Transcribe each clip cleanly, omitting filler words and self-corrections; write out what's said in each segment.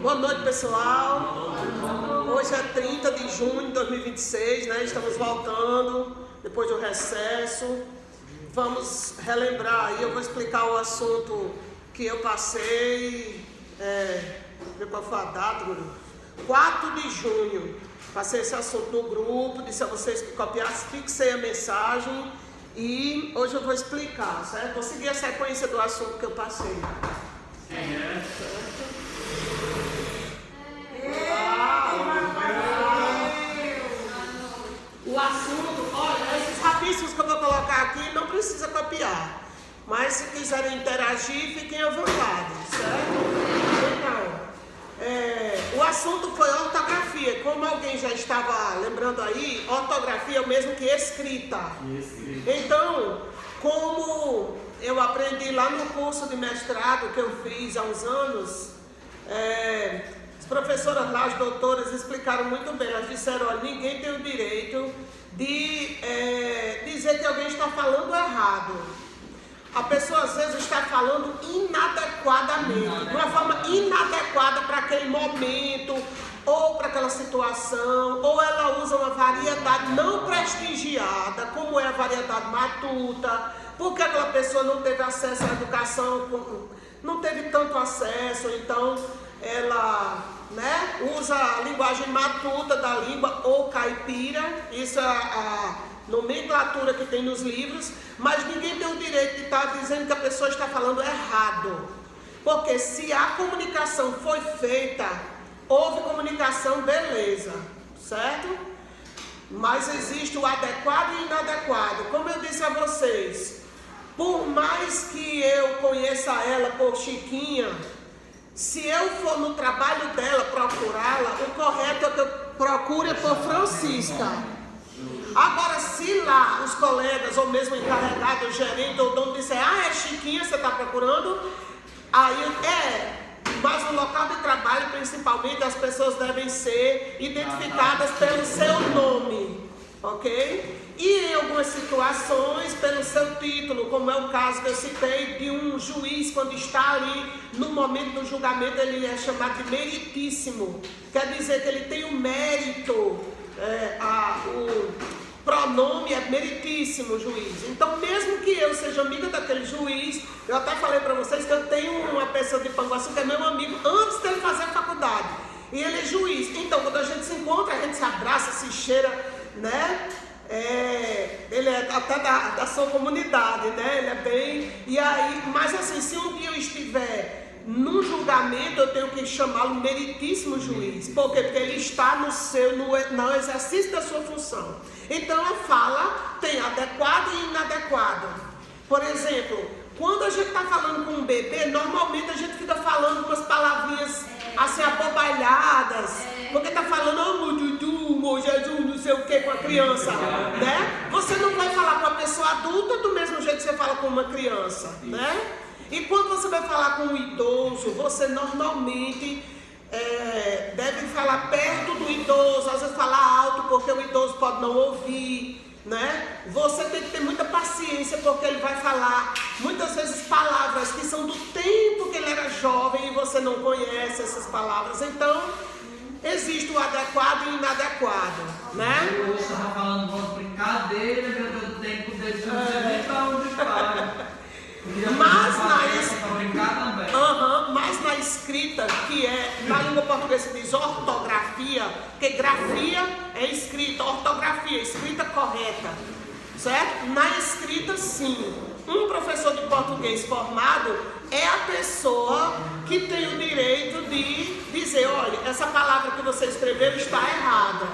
Boa noite, pessoal. Hoje é 30 de junho de 2026, né? Estamos voltando depois do recesso. Vamos relembrar aí, eu vou explicar o assunto que eu passei. Qual foi a data, Guru? 4 de junho. Passei esse assunto no grupo, disse a vocês que copiassem, fixei a mensagem e hoje eu vou explicar, certo? Vou seguir a sequência do assunto que eu passei. O assunto, olha, esses rabiscos que eu vou colocar aqui não precisa copiar, mas se quiserem interagir, fiquem à vontade, certo? Então, o assunto foi ortografia. Como alguém já estava lembrando aí, ortografia é o mesmo que escrita. Então, como eu aprendi lá no curso de mestrado que eu fiz há uns anos, as professoras lá, as doutoras, explicaram muito bem. Elas disseram, olha, ninguém tem o direito de dizer que alguém está falando errado. A pessoa às vezes está falando inadequadamente, de uma forma inadequada para aquele momento, ou para aquela situação, ou ela usa uma variedade não prestigiada, como é a variedade matuta, porque aquela pessoa não teve acesso à educação, não teve tanto acesso, então ela usa a linguagem matuta da língua ou caipira, isso é a nomenclatura que tem nos livros, mas ninguém tem o direito de estar dizendo que a pessoa está falando errado, porque se a comunicação foi feita, houve comunicação, beleza, certo? Mas existe o adequado e inadequado. Como eu disse a vocês, por mais que eu conheça ela por Chiquinha, se eu for no trabalho dela procurá-la, o correto é que eu procure por Francisca. Agora, se lá os colegas, ou mesmo o encarregado, o gerente ou o dono disser, é Chiquinha, você está procurando? Aí mas no local de trabalho, principalmente, as pessoas devem ser identificadas pelo seu nome, ok? E em algumas situações, pelo seu título, como é o caso que eu citei de um juiz, quando está ali no momento do julgamento, ele é chamado de meritíssimo. Quer dizer que ele tem o mérito, o pronome é meritíssimo, juiz. Então, mesmo que eu seja amiga daquele juiz, eu até falei para vocês que eu tenho uma pessoa de Panguaçu que é meu amigo antes dele fazer faculdade. E ele é juiz. Então, quando a gente se encontra, a gente se abraça, se cheira, né? Ele é até da sua comunidade, né? Ele é bem... E aí, mas assim, se um dia eu estiver num julgamento, eu tenho que chamá-lo meritíssimo juiz. Por quê? Porque ele está no exercício da sua função. Então a fala tem adequado e inadequado. Por exemplo, quando a gente está falando com um bebê, normalmente a gente fica falando umas palavrinhas assim abobalhadas, porque está falando, oh, Dudu, oh, Jesus, não sei o que, com a criança, né? Você não vai falar com a pessoa adulta do mesmo jeito que você fala com uma criança, né? E quando você vai falar com um idoso, você normalmente deve falar perto do idoso, às vezes falar alto porque o idoso pode não ouvir, né? Você tem que ter muita paciência porque ele vai falar muitas vezes palavras que são do tempo que ele era jovem e você não conhece essas palavras. Então, existe o adequado e o inadequado, né? Eu estava falando uma brincadeira, meu Deus, do tempo dele, eu não sei nem para onde vai. Mas na escrita, que na língua portuguesa se diz ortografia, porque grafia é escrita, ortografia, escrita correta, certo? Na escrita, sim. Um professor de português formado é a pessoa que tem o direito de dizer, olha, essa palavra que você escreveu está errada.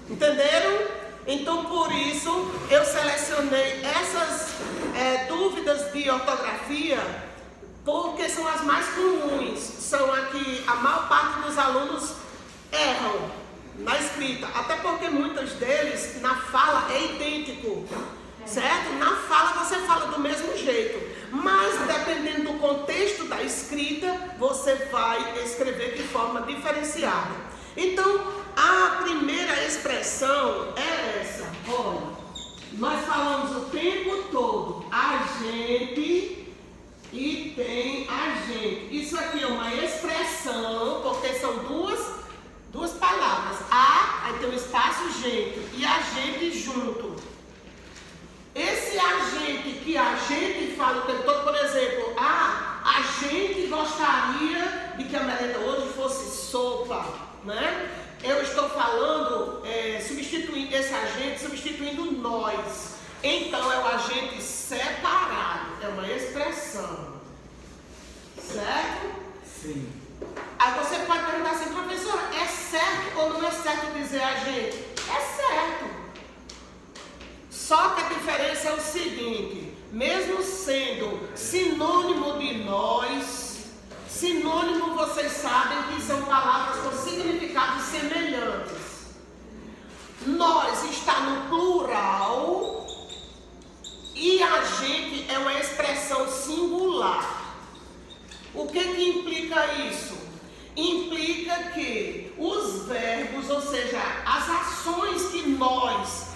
Entenderam? Então, por isso, eu selecionei essas dúvidas de ortografia, porque são as mais comuns, são a que a maior parte dos alunos erram na escrita, até porque muitos deles, na fala, é idêntico, certo? Na fala você fala do mesmo jeito, mas dependendo do contexto da escrita, você vai escrever de forma diferenciada. Então, a primeira expressão é essa. Olha, nós falamos o tempo todo a gente e tem a gente. Isso aqui é uma expressão, porque são né? Eu estou falando, substituindo esse agente, substituindo nós. Então é o agente separado, é uma expressão. Certo? Sim. Aí você pode perguntar assim, professora, é certo ou não é certo dizer agente? É certo. Só que a diferença é o seguinte, mesmo sendo sinônimo de nós, sinônimo vocês sabem que são palavras com significados semelhantes. Nós está no plural e agente é uma expressão singular. O que implica isso? Implica que os verbos, ou seja, as ações que nós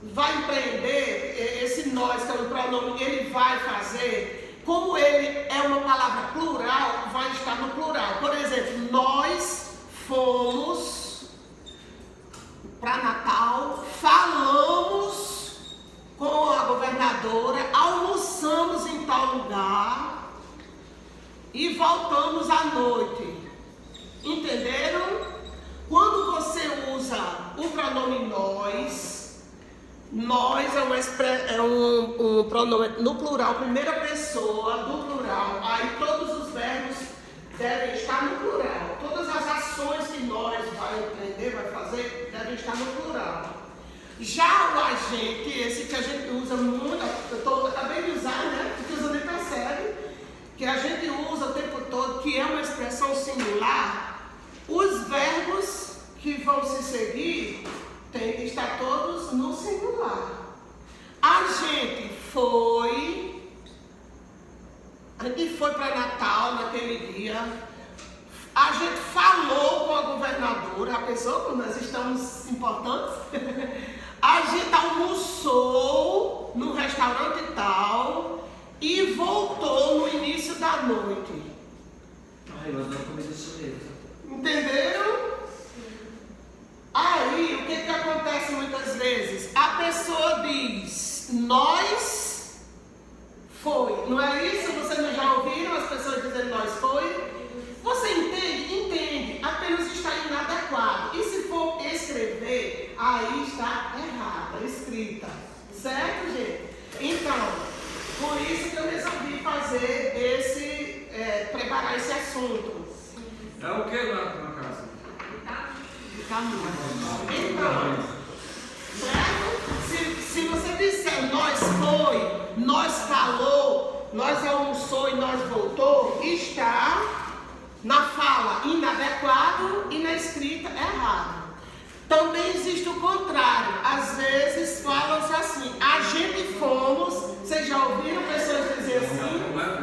vai empreender, esse nós que é um pronome, ele vai fazer, como ele é uma palavra plural, vai estar no plural. Por exemplo, nós fomos para Natal, falamos com a governadora, almoçamos em tal lugar e voltamos à noite. Entenderam? Quando você usa o pronome nós é um pronome no plural, primeira pessoa do plural. Aí todos os verbos devem estar no plural. Todas as ações que nós vai empreender, vai fazer, devem estar no plural. Já o agente, esse que a gente usa muito, eu acabei de usar, né? Porque você nem percebe, que a gente usa o tempo todo, que é uma expressão singular, os verbos que vão se seguir tem que estar todos no singular. A gente foi para Natal naquele dia, a gente falou com a governadora, a pessoa como nós estamos importantes, a gente almoçou no restaurante tal e voltou no início da noite. Ai, eu adoro comida chinesa. Entenderam? Aí, o que acontece muitas vezes? A pessoa diz, nós foi. Não é isso? Vocês já ouviram as pessoas dizendo nós foi? Você entende? Entende. Apenas está inadequado. E se for escrever, aí está errada, escrita. Certo, gente? Então, por isso que eu resolvi fazer preparar esse assunto. É o que lá na casa? Então, certo? Se você disser nós foi, nós falou, nós almoçou e nós voltou, está na fala inadequado e na escrita errado. Também existe o contrário. Às vezes falam-se assim, a gente fomos, vocês já ouviram pessoas dizer assim?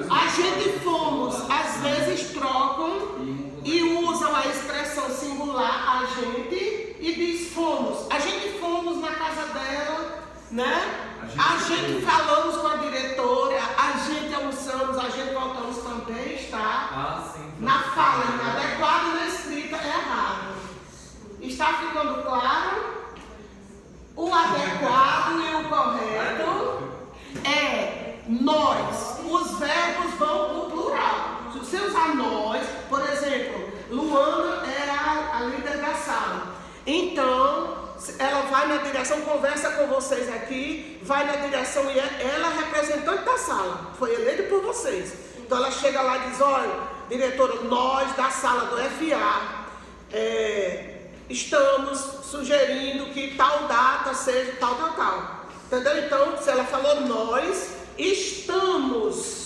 A gente fomos, às vezes trocam e usam a expressão singular, a gente, e diz fomos. A gente fomos na casa dela, né? A gente falamos com a diretora, a gente almoçamos, a gente voltamos também, está na fala inadequada e na escrita errada. Está ficando claro? O adequado e o correto é nós. Os verbos vão no plural. Se você usar nós, por exemplo, Luana era a líder da sala. Então, ela vai na direção, conversa com vocês aqui, vai na direção e ela é representante da sala. Foi eleita por vocês. Então ela chega lá e diz, olha, diretora, nós da sala do FA, estamos sugerindo que tal data seja tal. Entendeu? Então, se ela falou nós, estamos.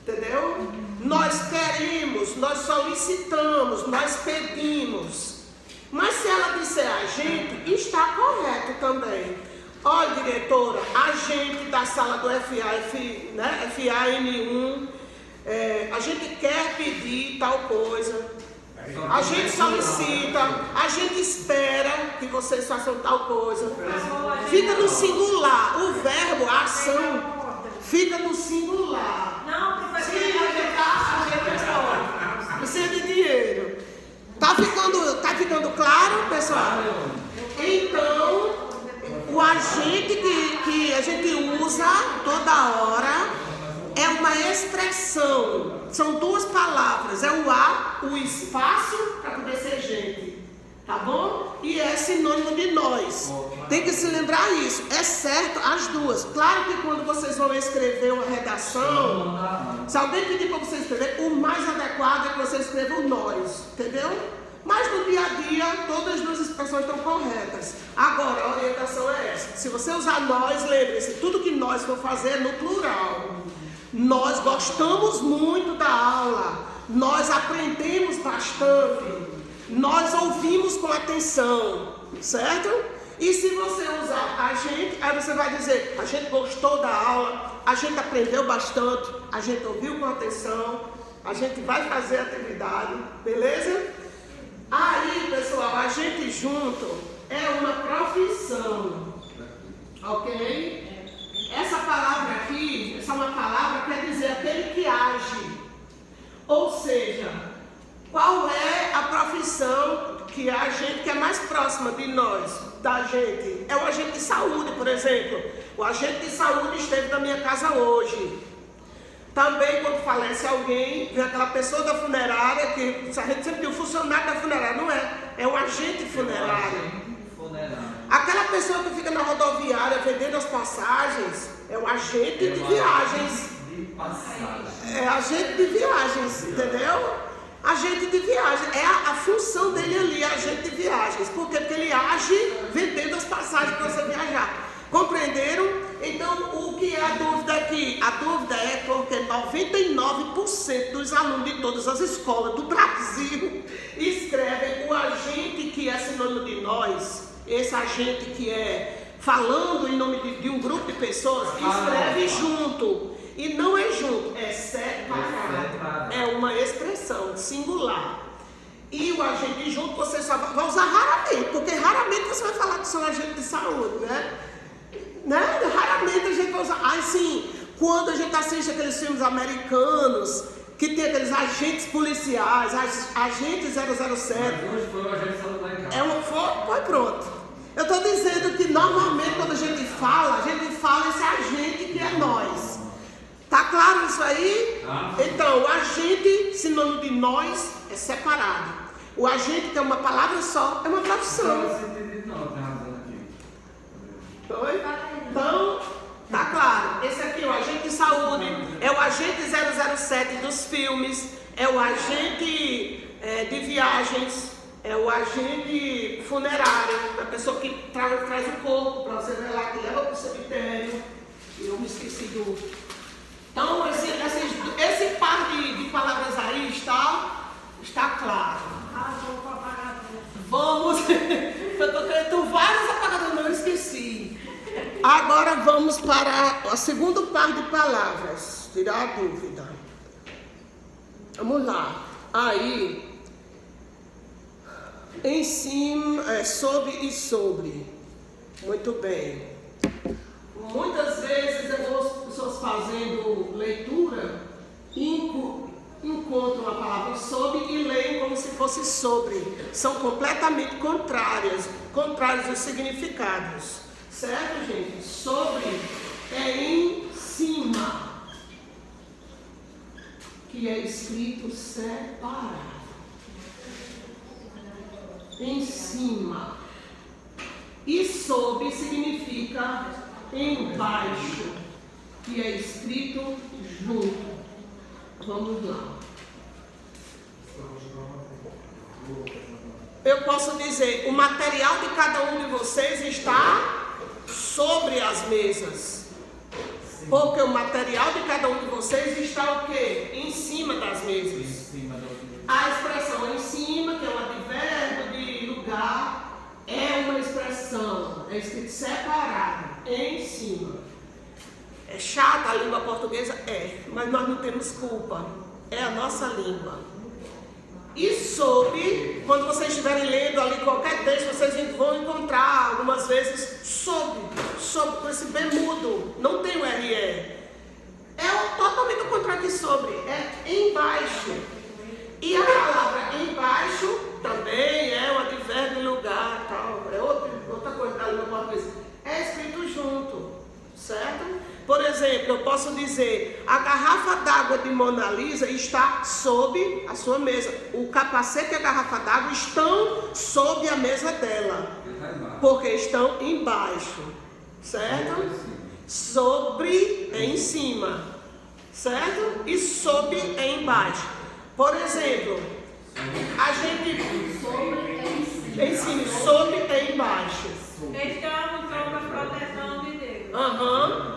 Entendeu? Nós queremos, nós solicitamos, nós pedimos. Mas se ela disser a gente, está correto também. Olha, diretora, a gente da sala do FAN1, a gente quer pedir tal coisa. A gente solicita, a gente espera que vocês façam tal coisa. Fica no singular. O verbo, a ação, fica no singular. Não, professor. Precisa de dinheiro. Tá ficando claro, pessoal? Então, o agente que a gente usa toda hora é uma expressão. São duas palavras. É o a ocupar o espaço para poder ser gente. Tá bom? E é sinônimo de nós. Tem que se lembrar isso. É certo as duas. Claro que quando vocês vão escrever uma redação, se alguém pedir para você escrever, o mais adequado é que você escreva o nós. Entendeu? Mas no dia a dia, todas as duas expressões estão corretas. Agora, a orientação é essa. Se você usar nós, lembre-se, tudo que nós for fazer é no plural. Nós gostamos muito da aula. Nós aprendemos bastante. Nós ouvimos com atenção, certo? E se você usar a gente, aí você vai dizer, a gente gostou da aula, a gente aprendeu bastante, a gente ouviu com atenção, a gente vai fazer a atividade, beleza? Aí, pessoal, a gente junto é uma profissão, ok? Essa palavra aqui, essa é uma palavra que quer dizer aquele que age, ou seja, qual é a profissão que a gente que é mais próxima de nós, da gente? É o agente de saúde, por exemplo. O agente de saúde esteve na minha casa hoje. Também, quando falece alguém, vem aquela pessoa da funerária, que a gente sempre tem o funcionário da funerária, não é? É o agente funerário. Aquela pessoa que fica na rodoviária vendendo as passagens, é o agente de viagens. É agente de viagens, entendeu? Agente de viagem, é a função dele ali, agente de viagens. Por quê? Porque ele age vendendo as passagens para você viajar. Compreenderam? Então, o que é a dúvida aqui? A dúvida é porque 99% dos alunos de todas as escolas do Brasil escrevem o agente que é sinônimo de nós, esse agente que é falando em nome de um grupo de pessoas, escreve junto. E não é junto, é separado. É uma expressão singular. E o agente junto você só vai usar raramente, porque raramente você vai falar que sou agente de saúde, né? Raramente a gente vai usar. Sim, quando a gente assiste aqueles filmes americanos, que tem aqueles agentes policiais, agente 007. Hoje foi o agente salutar em casa. Foi pronto. Eu estou dizendo que normalmente quando a gente fala esse agente que é nós. Tá claro isso aí? Então, o agente, sinônimo de nós, é separado. O agente, que é uma palavra só, é uma profissão. Então, tá claro. Esse aqui é o agente de saúde, é o agente 007 dos filmes, é o agente de viagens, é o agente funerário, a pessoa que traz o corpo para você ver lá, que leva para o cemitério. Eu me esqueci do... Então, esse par de palavras aí está claro. Vamos. Eu estou querendo várias apagadas, não esqueci. Agora vamos para o segundo par de palavras. Tirar a dúvida. Vamos lá. Aí, em cima, sob e sobre. Muito bem. Muitas vezes eu vou as pessoas fazendo leitura e encontram a palavra sob e leem como se fosse sobre. São completamente contrários os significados. Certo, gente? Sobre é em cima, que é escrito separado. Em cima. E sob significa embaixo, que é escrito junto. Vamos lá. Eu posso dizer, o material de cada um de vocês está sobre as mesas. Porque o material de cada um de vocês está o quê? Em cima das mesas. A expressão em cima, que é um advérbio de lugar, é uma expressão, é escrito separado, em cima. É chata a língua portuguesa? É, mas nós não temos culpa. É a nossa língua. E sob, quando vocês estiverem lendo ali qualquer texto, vocês vão encontrar algumas vezes sob com esse B mudo, não tem o RE. É totalmente o contrário de sobre, é embaixo. E a palavra embaixo também é um advérbio lugar, tal, é outra coisa da língua portuguesa. É escrito junto, certo? Por exemplo, eu posso dizer, a garrafa d'água de Mona Lisa está sob a sua mesa. O capacete e a garrafa d'água estão sob a mesa dela. Porque estão embaixo. Certo? Sobre é em cima. Certo? E sob é embaixo. Por exemplo, a gente... Em cima, sob é embaixo. Estamos sob a proteção de Deus.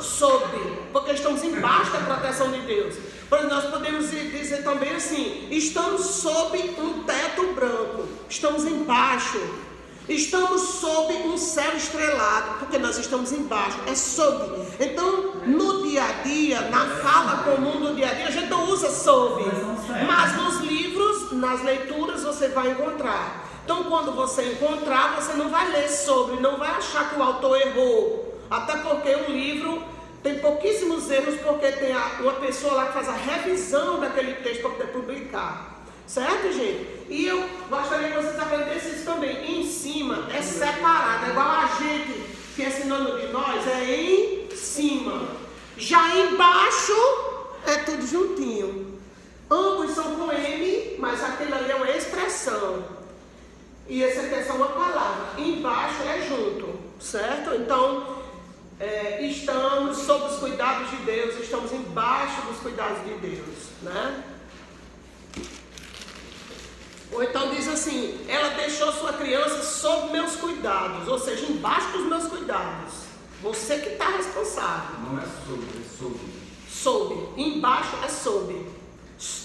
Sob, porque estamos embaixo da proteção de Deus. Por exemplo, nós podemos dizer também assim: estamos sob um teto branco, estamos embaixo. Estamos sob um céu estrelado, porque nós estamos embaixo, é sob. Então, no dia a dia, na fala comum do dia a dia, a gente não usa sob. Mas nos livros, nas leituras, você vai encontrar. Então, quando você encontrar, você não vai ler sobre, não vai achar que o autor errou. Até porque o livro tem pouquíssimos erros, porque tem uma pessoa lá que faz a revisão daquele texto para poder publicar. Certo, gente? E eu gostaria que vocês aprendessem isso também. Em cima é separado, é igual a gente que é sinônimo de nós, é em cima. Já embaixo é tudo juntinho. Ambos são com M, mas aquele ali é uma expressão. E essa aqui é só uma palavra. Embaixo é junto, certo? Então, estamos sob os cuidados de Deus, estamos embaixo dos cuidados de Deus, né? Ou então diz assim, ela deixou sua criança sob meus cuidados, ou seja, embaixo dos meus cuidados. Você que está responsável. Não é sobre, é sobre. Sob, embaixo é sob.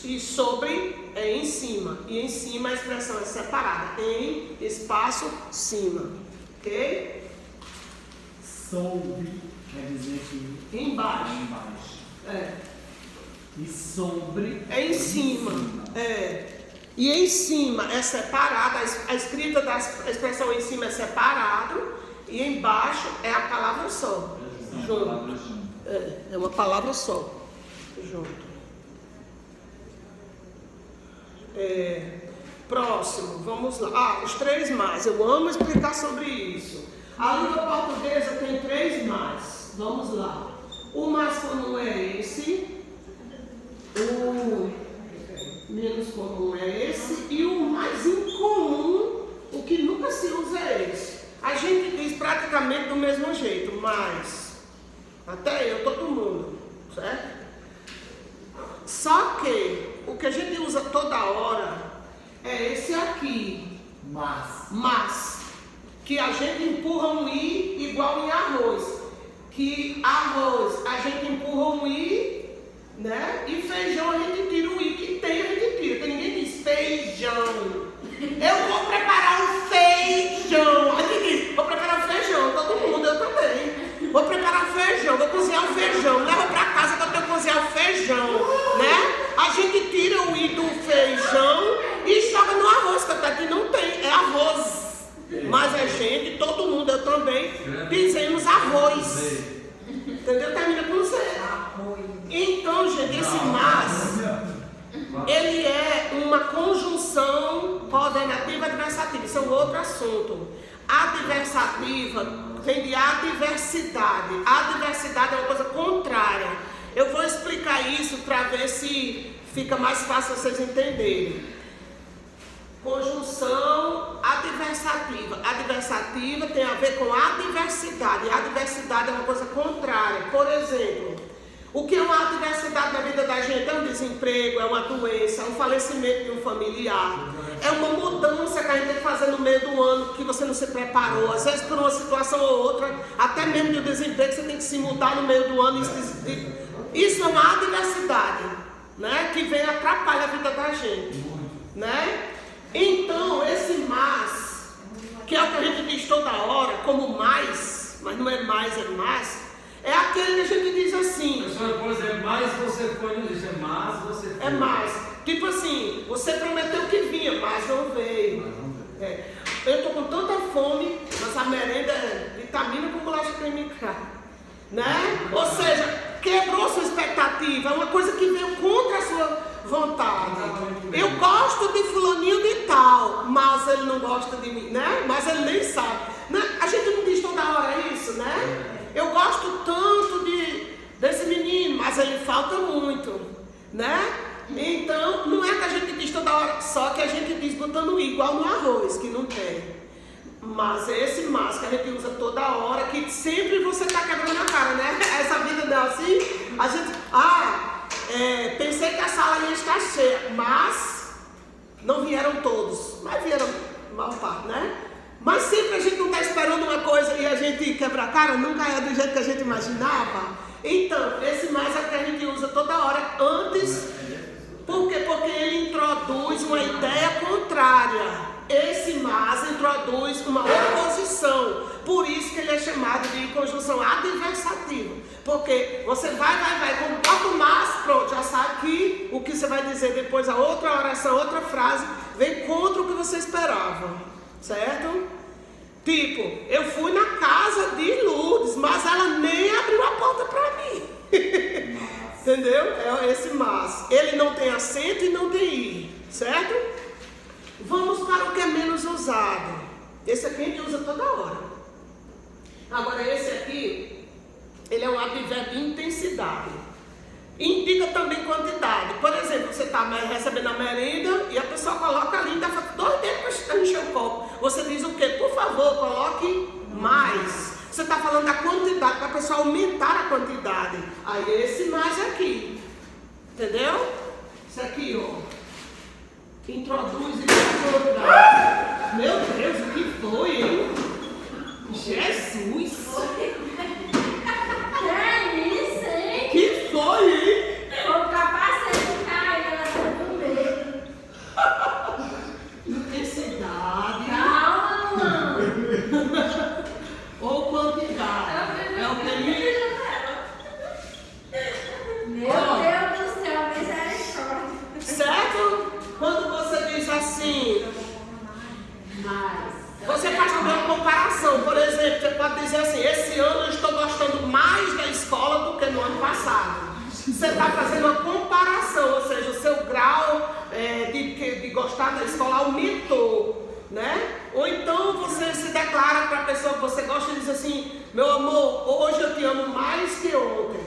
E sobre é em cima. E em cima a expressão é separada. Em, espaço, cima. Ok? Sob quer dizer que Embaixo. embaixo. E sobre É em cima. E em cima é separada, a escrita da expressão em cima é separado, e embaixo é a palavra só. Junto. É uma palavra só. Junto. Próximo, vamos lá. Os 3 mais. Eu amo explicar sobre isso. A língua portuguesa tem 3 mais. Vamos lá. O mais comum é esse. O menos comum é esse. E o mais incomum, o que nunca se usa é esse. A gente diz praticamente do mesmo jeito, mas até eu, todo mundo, certo? Só que o que a gente usa toda hora é esse aqui. Mas. Que a gente empurra um i igual em arroz. Que arroz a gente empurra um i, né? E feijão a gente tira o i que tem, a gente tira. Porque ninguém diz feijão. Eu vou preparar um feijão. A gente diz, vou preparar um feijão. Todo mundo, eu também. Vou preparar um feijão, vou cozinhar um feijão. Leva pra casa que eu tenho que cozinhar um feijão, né? A gente tira o i do feijão e joga no arroz, que até aqui não tem, é arroz. Mas a gente, todo mundo, eu também, dizemos arroz. Entendeu? Termina com Z. Então, gente, esse mas, ele é uma conjunção coordenativa adversativa. Isso é um outro assunto. Adversativa vem de adversidade. Adversidade é uma coisa contrária. Eu vou explicar isso para ver se fica mais fácil vocês entenderem. Conjunção adversativa. Adversativa tem a ver com adversidade. E adversidade é uma coisa contrária. Por exemplo, o que é uma adversidade na vida da gente? É um desemprego, é uma doença, é um falecimento de um familiar. É uma mudança que a gente tem que fazer no meio do ano, que você não se preparou. Às vezes por uma situação ou outra, até mesmo de desemprego, você tem que se mudar no meio do ano. Isso é uma adversidade, né? Que vem atrapalhar a vida da gente, né? Então, esse mas, que é o que a gente diz toda hora, como mais, mas não é mais, é mais, é aquele que a gente diz assim. Professor, por exemplo, mais você foi no lixo, é mais você foi. É mais. Tipo assim, você prometeu que vinha, mas não veio. Eu estou com tanta fome, mas a merenda é vitamina com bolacha creme crack, né? Ou seja, quebrou sua expectativa, é uma coisa que veio contra a sua vontade. Eu gosto de fulaninho de tal, mas ele não gosta de mim, né? Mas ele nem sabe, né? A gente não diz toda hora isso, né? Eu gosto tanto falta muito, né? Então, não é que a gente diz toda hora, só que a gente diz botando igual no arroz, que não tem. Mas esse mas que a gente usa toda hora, que sempre você está quebrando a cara, né? Essa vida não é assim. A gente, pensei que a sala ia estar cheia, mas não vieram todos. Mas vieram a maior parte, né? Mas sempre a gente não está esperando uma coisa e a gente quebra a cara, nunca é do jeito que a gente imaginava. Então, esse mais é que a gente usa toda hora antes. Por quê? Porque ele introduz uma ideia contrária. Esse mas introduz uma oposição. Por isso que ele é chamado de conjunção adversativa. Porque você vai, completa o mas, pronto, já sabe que o que você vai dizer depois, a outra oração, outra frase, vem contra o que você esperava. Certo? Tipo, eu fui na casa de Lourdes, mas ela nem abriu a porta para mim. Entendeu? É esse mas. Ele não tem acento e não tem i. Certo? Vamos para o que é menos usado. Esse aqui a gente usa toda hora. Agora esse aqui, ele é um advérbio de intensidade. Indica também quantidade. Por exemplo, você está recebendo a merenda e a pessoa coloca ali, dá 2 dedos para encher o copo. Você diz o quê? Por favor, coloque mais. Você está falando da quantidade, para a pessoa aumentar a quantidade. Aí esse mais aqui. Entendeu? Isso aqui, ó. Introduz e contrário. Meu Deus, o que foi, hein? Jesus! É isso, hein? Que foi, hein? O capacete caiu, ela tá com medo. Intensidade. Calma, mano. Ou quantidade. É o que ele... Meu Deus do céu, misericórdia. Certo? Quando você diz assim, você faz também uma comparação. Por exemplo, você pode dizer assim: esse ano eu estou gostando mais da escola do que no ano passado. Você está fazendo uma comparação, ou seja, o seu grau de gostar da escola aumentou, né? Ou então você se declara para a pessoa que você gosta e diz assim: meu amor, hoje eu te amo mais que ontem.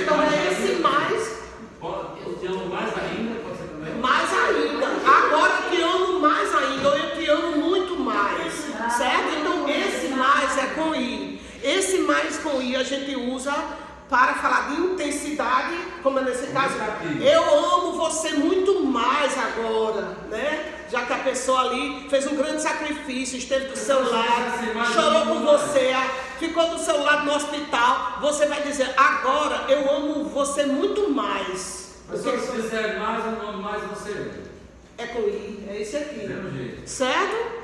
Então é esse mais. Eu te amo mais ainda, pode ser também? Mais ainda, agora eu te amo mais ainda, ou eu te amo muito mais, certo? Então esse mais é com i. Esse mais com i a gente usa para falar de intensidade, como é nesse caso, eu amo você muito mais agora, né? Já que a pessoa ali fez um grande sacrifício, esteve do seu lado, chorou com você, ficou do seu lado no hospital, você vai dizer: agora eu amo você muito mais. Mas se você fizer mais, eu amo mais você. É com i, é esse aqui. Mesmo jeito. Certo?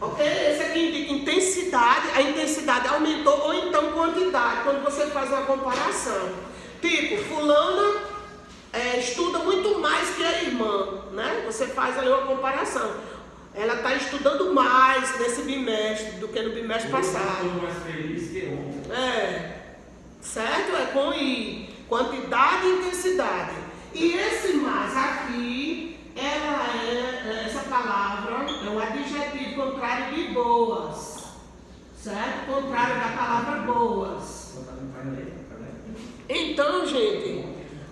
Ok? Esse aqui indica intensidade, a intensidade aumentou, ou então quantidade, quando você faz uma comparação. Tipo, fulana estuda muito mais que a irmã, né? Você faz ali uma comparação. Ela está estudando mais nesse bimestre do que no bimestre passado. Eu estou mais feliz que ontem. Certo? É com i. Quantidade e intensidade. E esse mais aqui, essa palavra é um adjetivo contrário de boas. Certo? Contrário da palavra boas. Então, gente,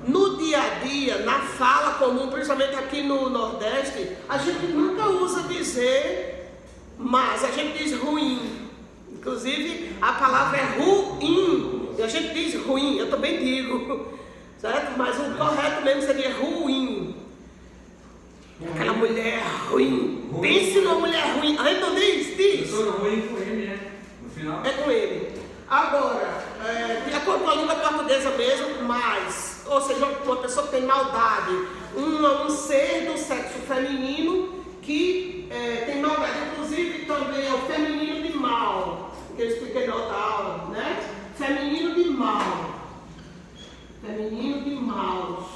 no dia a dia, na fala comum, principalmente aqui no Nordeste, a gente nunca usa dizer mas, a gente diz ruim. Inclusive, a palavra é ruim. E a gente diz ruim, eu também digo, certo? Mas o correto mesmo seria ruim. Aquela mulher ruim. Pense numa mulher ruim. Aí não diz? Eu sou ruim com ele, né? No final. É com ele. Agora, de acordo com a língua portuguesa mesmo, mas, ou seja, uma pessoa que tem maldade, um ser do sexo feminino que tem maldade, inclusive também é o feminino de mal, que eu expliquei na outra aula, né? Feminino de mal. Feminino de maus,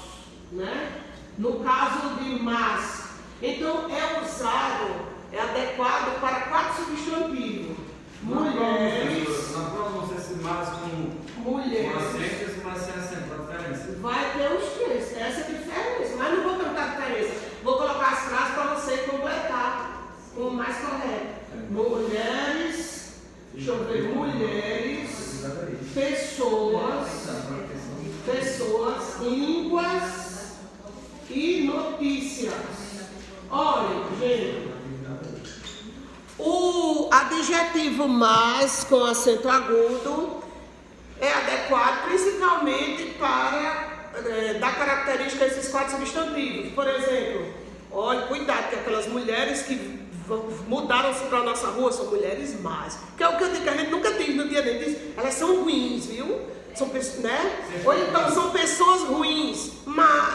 né? No caso de mas. Então é usado, é adequado para 4 substantivos. Mulheres. Na prova você se mais com mulheres. acento, mas sem acento, a diferença. Vai ter os 3, essa é a diferença. Mas não vou perguntar a diferença. Vou colocar as frases para você completar com o mais correto. Mulheres, deixa eu ver, mulheres, pessoas pessoas, línguas e notícias. Olha, gente, o adjetivo mais com acento agudo é adequado principalmente para dar característica a esses 4 substantivos. Por exemplo, olha, cuidado, que aquelas mulheres que mudaram-se para a nossa rua são mulheres más. Que é o que eu digo, que a gente nunca diz no dia nem diz, elas são ruins, viu? São pessoas, né? Ou então são pessoas ruins, mas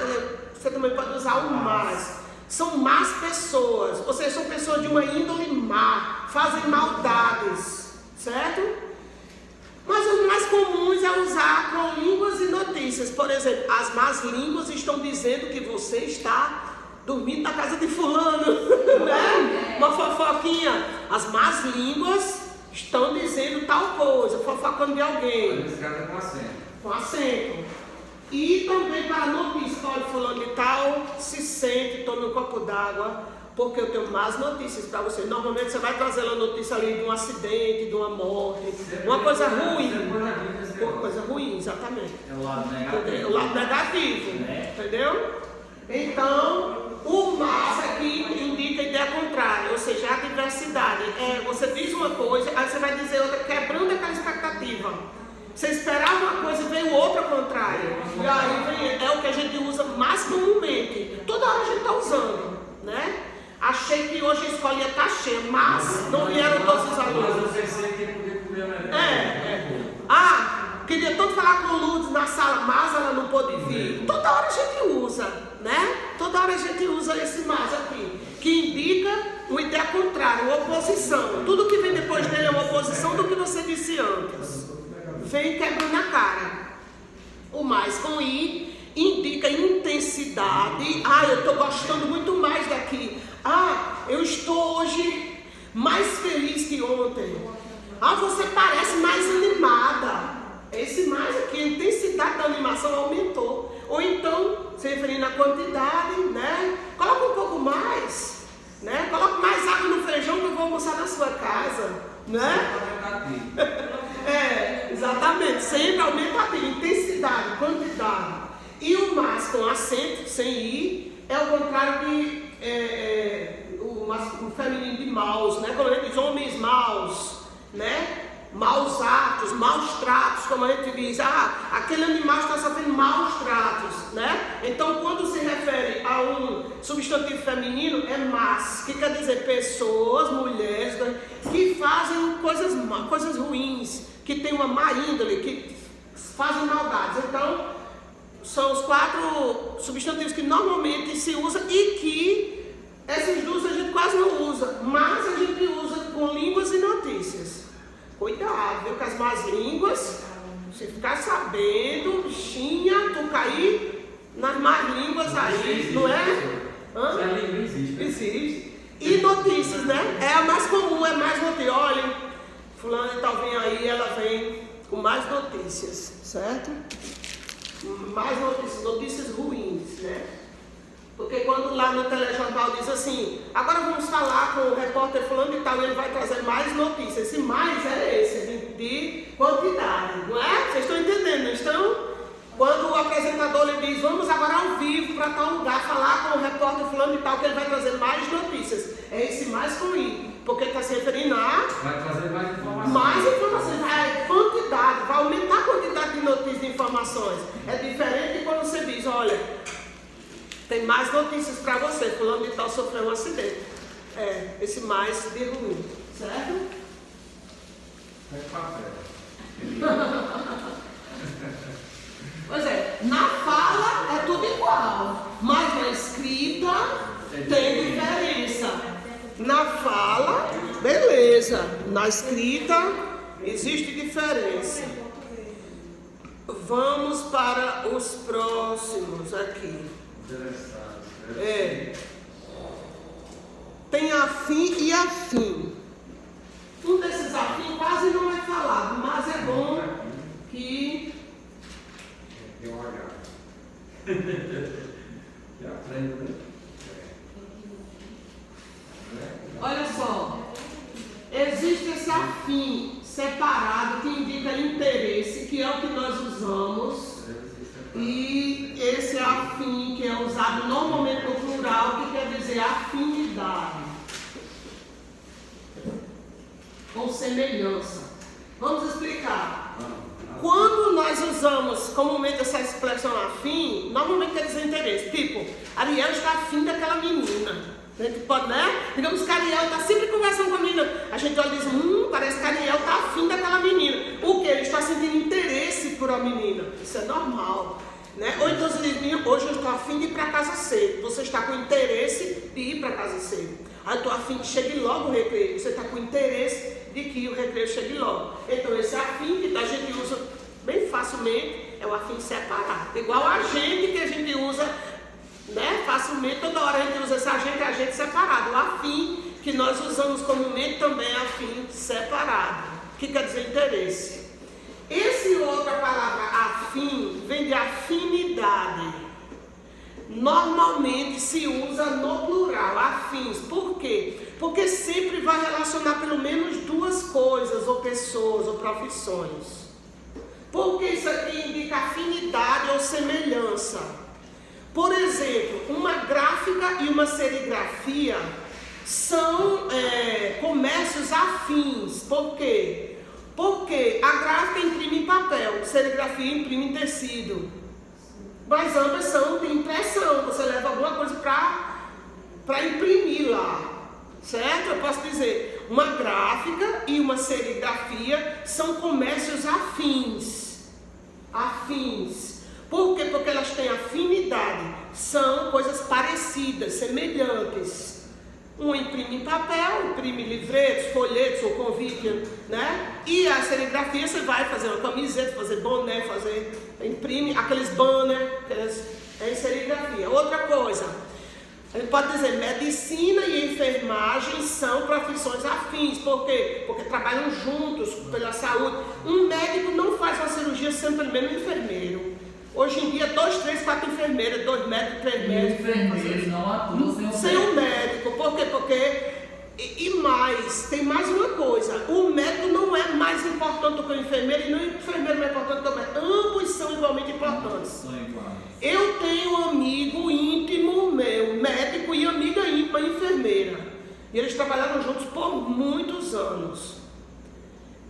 você também pode usar o más. São más pessoas, ou seja, são pessoas de uma índole má, fazem maldades, certo? Mas os mais comuns é usar com línguas e notícias. Por exemplo, as más línguas estão dizendo que você está dormindo na casa de fulano, né? Uma fofoquinha. As más línguas estão dizendo tal coisa, fofocando de alguém. Nesse caso é com acento. Com acento. E também para notícias, olha, fulano de tal, se sente, tome um copo d'água, porque eu tenho más notícias para você. Normalmente você vai trazer uma notícia ali de um acidente, de uma morte, uma coisa ruim. Uma coisa ruim, exatamente. É o lado negativo. O lado negativo, entendeu? Então, o mas aqui indica a ideia contrária, ou seja, a diversidade. Você diz uma coisa, aí você vai dizer outra, quebrando aquela expectativa. Você esperava uma coisa e veio outra contrária. E aí é o que a gente usa mais comumente. Toda hora a gente está usando, né? Achei que hoje a escola ia estar cheia, mas não vieram todos os alunos. Mas eu pensei que ele podia comer, né? Queria tanto falar com o Lourdes na sala, mas ela não pôde vir. Toda hora a gente usa, né? Toda hora a gente usa esse mas aqui, que indica uma ideia contrária, uma oposição. Tudo que vem depois dele é uma oposição do que você disse antes. Vem quebrando a cara. O mais com I indica intensidade. Eu estou gostando muito mais daqui. Eu estou hoje mais feliz que ontem. Você parece mais animada. Esse mais aqui, a intensidade da animação aumentou. Ou então, se referindo à quantidade, né? Coloca um pouco mais, né? Coloca mais água no feijão que eu vou almoçar na sua casa, né? Exatamente. Sempre aumenta a intensidade, quantidade. E o mais com acento, sem I, é o contrário de o feminino de maus, né? Como a gente diz, homens maus, né? Maus atos, maus tratos, como a gente diz, aquele animal está sofrendo maus tratos, né? Então, quando se refere a um substantivo feminino, é mas, que quer dizer pessoas, mulheres, que fazem coisas ruins, que têm uma má índole, que fazem maldades. Então, são os 4 substantivos que normalmente se usa e que esses 2 a gente quase não usa, mas a gente usa com línguas e notícias. Cuidado, viu, com as más línguas, você ficar sabendo, bichinha, tu cair nas más línguas aí, não é? A língua existe. Existe. E notícias, né? É a mais comum, é mais notícia. Olha, fulano e tal vem aí, ela vem com mais notícias, certo? Mais notícias ruins, né? Porque quando lá no telejornal diz assim, agora vamos falar com o repórter fulano e tal, ele vai trazer mais notícias. Esse mais é esse, de quantidade, não é? Vocês estão entendendo, não estão? Quando o apresentador lhe diz, vamos agora ao vivo para tal lugar, falar com o repórter fulano e tal, que ele vai trazer mais notícias. É esse mais ruim, porque está se referindo a... Vai trazer mais informações. Mais informações, quantidade, vai aumentar a quantidade de notícias e informações. É diferente de quando você diz, olha... Tem mais notícias para você, fulano de tal sofreu um acidente. Esse mais de ruim, certo? Pois é, na fala é tudo igual, mas na escrita tem diferença. Na fala, beleza, na escrita existe diferença. Vamos para os próximos aqui. Tem afim e afim. Um desses afim quase não é falado, mas é bom que... Tem um H. Já aprende, né? Olha só, existe esse afim separado que indica interesse, que é o que nós usamos E esse afim, que é usado normalmente no plural, que quer dizer afinidade ou semelhança. Vamos explicar. Quando nós usamos comumente essa expressão afim, normalmente quer dizer interesse. Tipo, Ariel está afim daquela menina. A gente pode, né? Digamos que Ariel está sempre conversando com a menina. A gente olha e diz, parece que Ariel está afim daquela menina. O que? Ele está sentindo interesse por a menina. Isso é normal. Né? Ou então você diz, hoje eu estou afim de ir para casa cedo. Você está com interesse de ir para casa cedo. Aí eu estou afim que chegue logo o recreio. Você está com interesse de que o recreio chegue logo. Então esse afim que a gente usa bem facilmente é o afim separado. Igual a gente que a gente usa, né, facilmente, toda hora a gente usa esse agente separado. O afim que nós usamos comumente também é afim separado, que quer dizer interesse. Esse outra palavra afim vem de afinidade. Normalmente se usa no plural, afins. Por quê? Porque sempre vai relacionar pelo menos duas coisas, ou pessoas, ou profissões. Porque isso aqui indica afinidade ou semelhança. Por exemplo, uma gráfica e uma serigrafia são comércios afins. Por quê? Porque a gráfica imprime em papel, a serigrafia imprime em tecido. Mas ambas são de impressão, você leva alguma coisa para imprimir lá. Certo? Eu posso dizer, uma gráfica e uma serigrafia são comércios afins. Afins. Por quê? Porque elas têm afinidade. São coisas parecidas, semelhantes. Uma imprime em papel, imprime livretos, folhetos ou convite, né? E a serigrafia você vai fazer uma camiseta, fazer boné, imprime aqueles banners, em serigrafia. Outra coisa, a gente pode dizer, medicina e enfermagem são profissões afins. Por quê? Porque trabalham juntos pela saúde. Um médico não faz uma cirurgia sem pelo menos um enfermeiro. Hoje em dia, 2, 3, 4 enfermeiras, 2 médicos, 3 médicos. Os enfermeiros não atuam sem um médico. Por quê? Porque... E mais, tem mais uma coisa. O médico não é mais importante do que o enfermeiro, e nem o enfermeiro não é importante do que o médico. Ambos são igualmente importantes. Eu tenho um amigo íntimo meu, médico, e amiga íntima, enfermeira. E eles trabalharam juntos por muitos anos.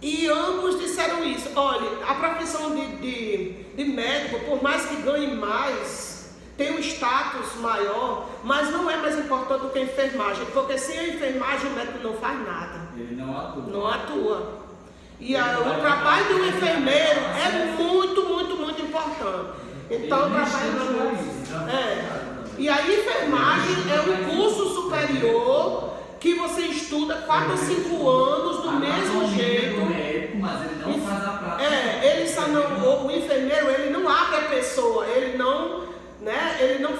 E ambos disseram isso. Olha, a profissão de médico, por mais que ganhe mais, tem um status maior, mas não é mais importante do que a enfermagem. Porque sem a enfermagem o médico não faz nada. Ele não atua. Não atua. E o trabalho do enfermeiro é muito, muito, muito importante. Então, o trabalho juntos. E a enfermagem é um curso superior que você estuda 4 ou 5 anos do mesmo jeito. Mas ele não faz a prática. O enfermeiro, ele não abre a pessoa, ele não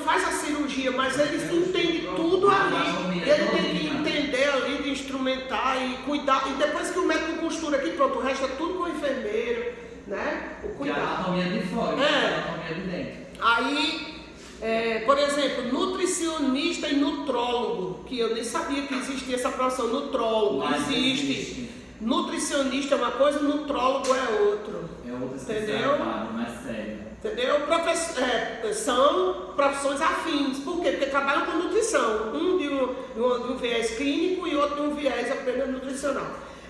faz a cirurgia, mas ele entende tudo ali. Ele tem que entender ali, de instrumentar e cuidar. E depois que o médico costura aqui, pronto, o resto é tudo com o enfermeiro, né? O cuidado. Que a anatomia de fora, a anatomia de dentro. Aí, por exemplo, nutricionista e nutrólogo, que eu nem sabia que existia essa profissão. Nutrólogo, existe. Nutricionista é uma coisa, nutrólogo é outro. É outra, entendeu? Mais sério. Entendeu? São profissões afins. Por quê? Porque trabalham com nutrição. Um de um viés clínico e outro de um viés apenas nutricional.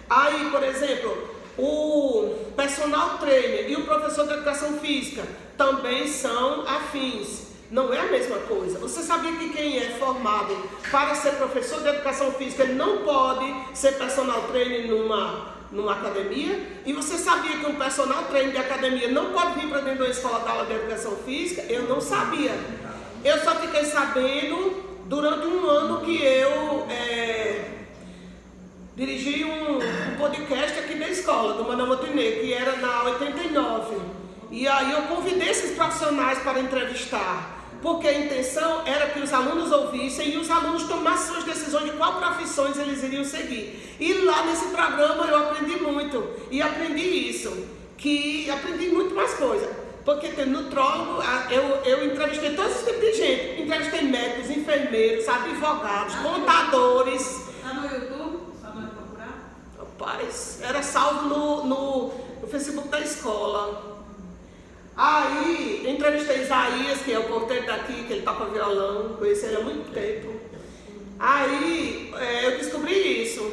Aí, por exemplo, o personal trainer e o professor de educação física também são afins. Não é a mesma coisa. Você sabia que quem é formado para ser professor de educação física, ele não pode ser personal trainer numa academia? E você sabia que um personal trainer de academia não pode vir para dentro de uma escola de aula de educação física? Eu não sabia. Eu só fiquei sabendo durante um ano que eu dirigi um podcast aqui da escola, do Manuel Montenegro, que era na 89. E aí eu convidei esses profissionais para entrevistar, porque a intenção era que os alunos ouvissem e os alunos tomassem suas decisões de qual profissões eles iriam seguir. E lá nesse programa eu aprendi muito. E aprendi isso, que aprendi muito mais coisas. Porque tem nutrólogo, eu entrevistei todos os tipos de gente. Entrevistei médicos, enfermeiros, advogados, contadores. Está no YouTube? Só vai procurar? Rapaz, era salvo no Facebook da escola. Aí, entrevistei Isaías, que é o porteiro daqui, que ele toca violão, conheci ele há muito tempo. Aí, eu descobri isso,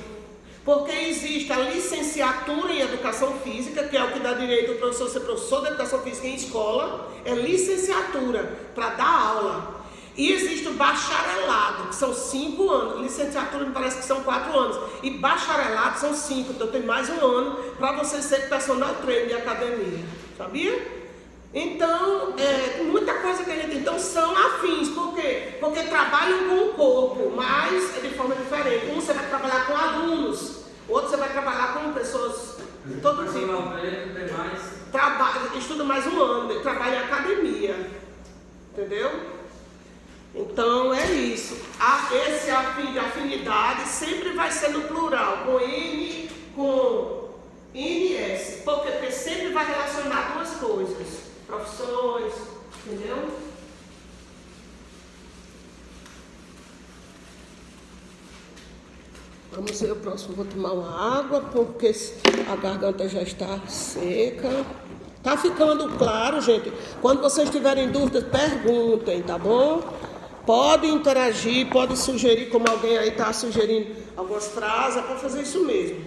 porque existe a licenciatura em Educação Física, que é o que dá direito ao professor ser professor de Educação Física em escola, é licenciatura, para dar aula. E existe o bacharelado, que são 5 anos, licenciatura me parece que são 4 anos, e bacharelado são 5, então tem mais um ano para você ser personal trainer de academia, sabia? Então, muita coisa que a gente... Então, são afins. Por quê? Porque trabalham com o corpo, mas é de forma diferente. Um você vai trabalhar com alunos, outro você vai trabalhar com pessoas de todo tipo. Estuda mais um ano, trabalha em academia. Entendeu? Então, é isso. Esse afim de afinidade sempre vai ser no plural, com N, com NS. Porque sempre vai relacionar duas coisas. Profissões, entendeu? Vamos ver o próximo. Vou tomar uma água porque a garganta já está seca. Tá ficando claro, gente? Quando vocês tiverem dúvidas, perguntem, tá bom? Pode interagir, pode sugerir, como alguém aí está sugerindo algumas frases, é para fazer isso mesmo.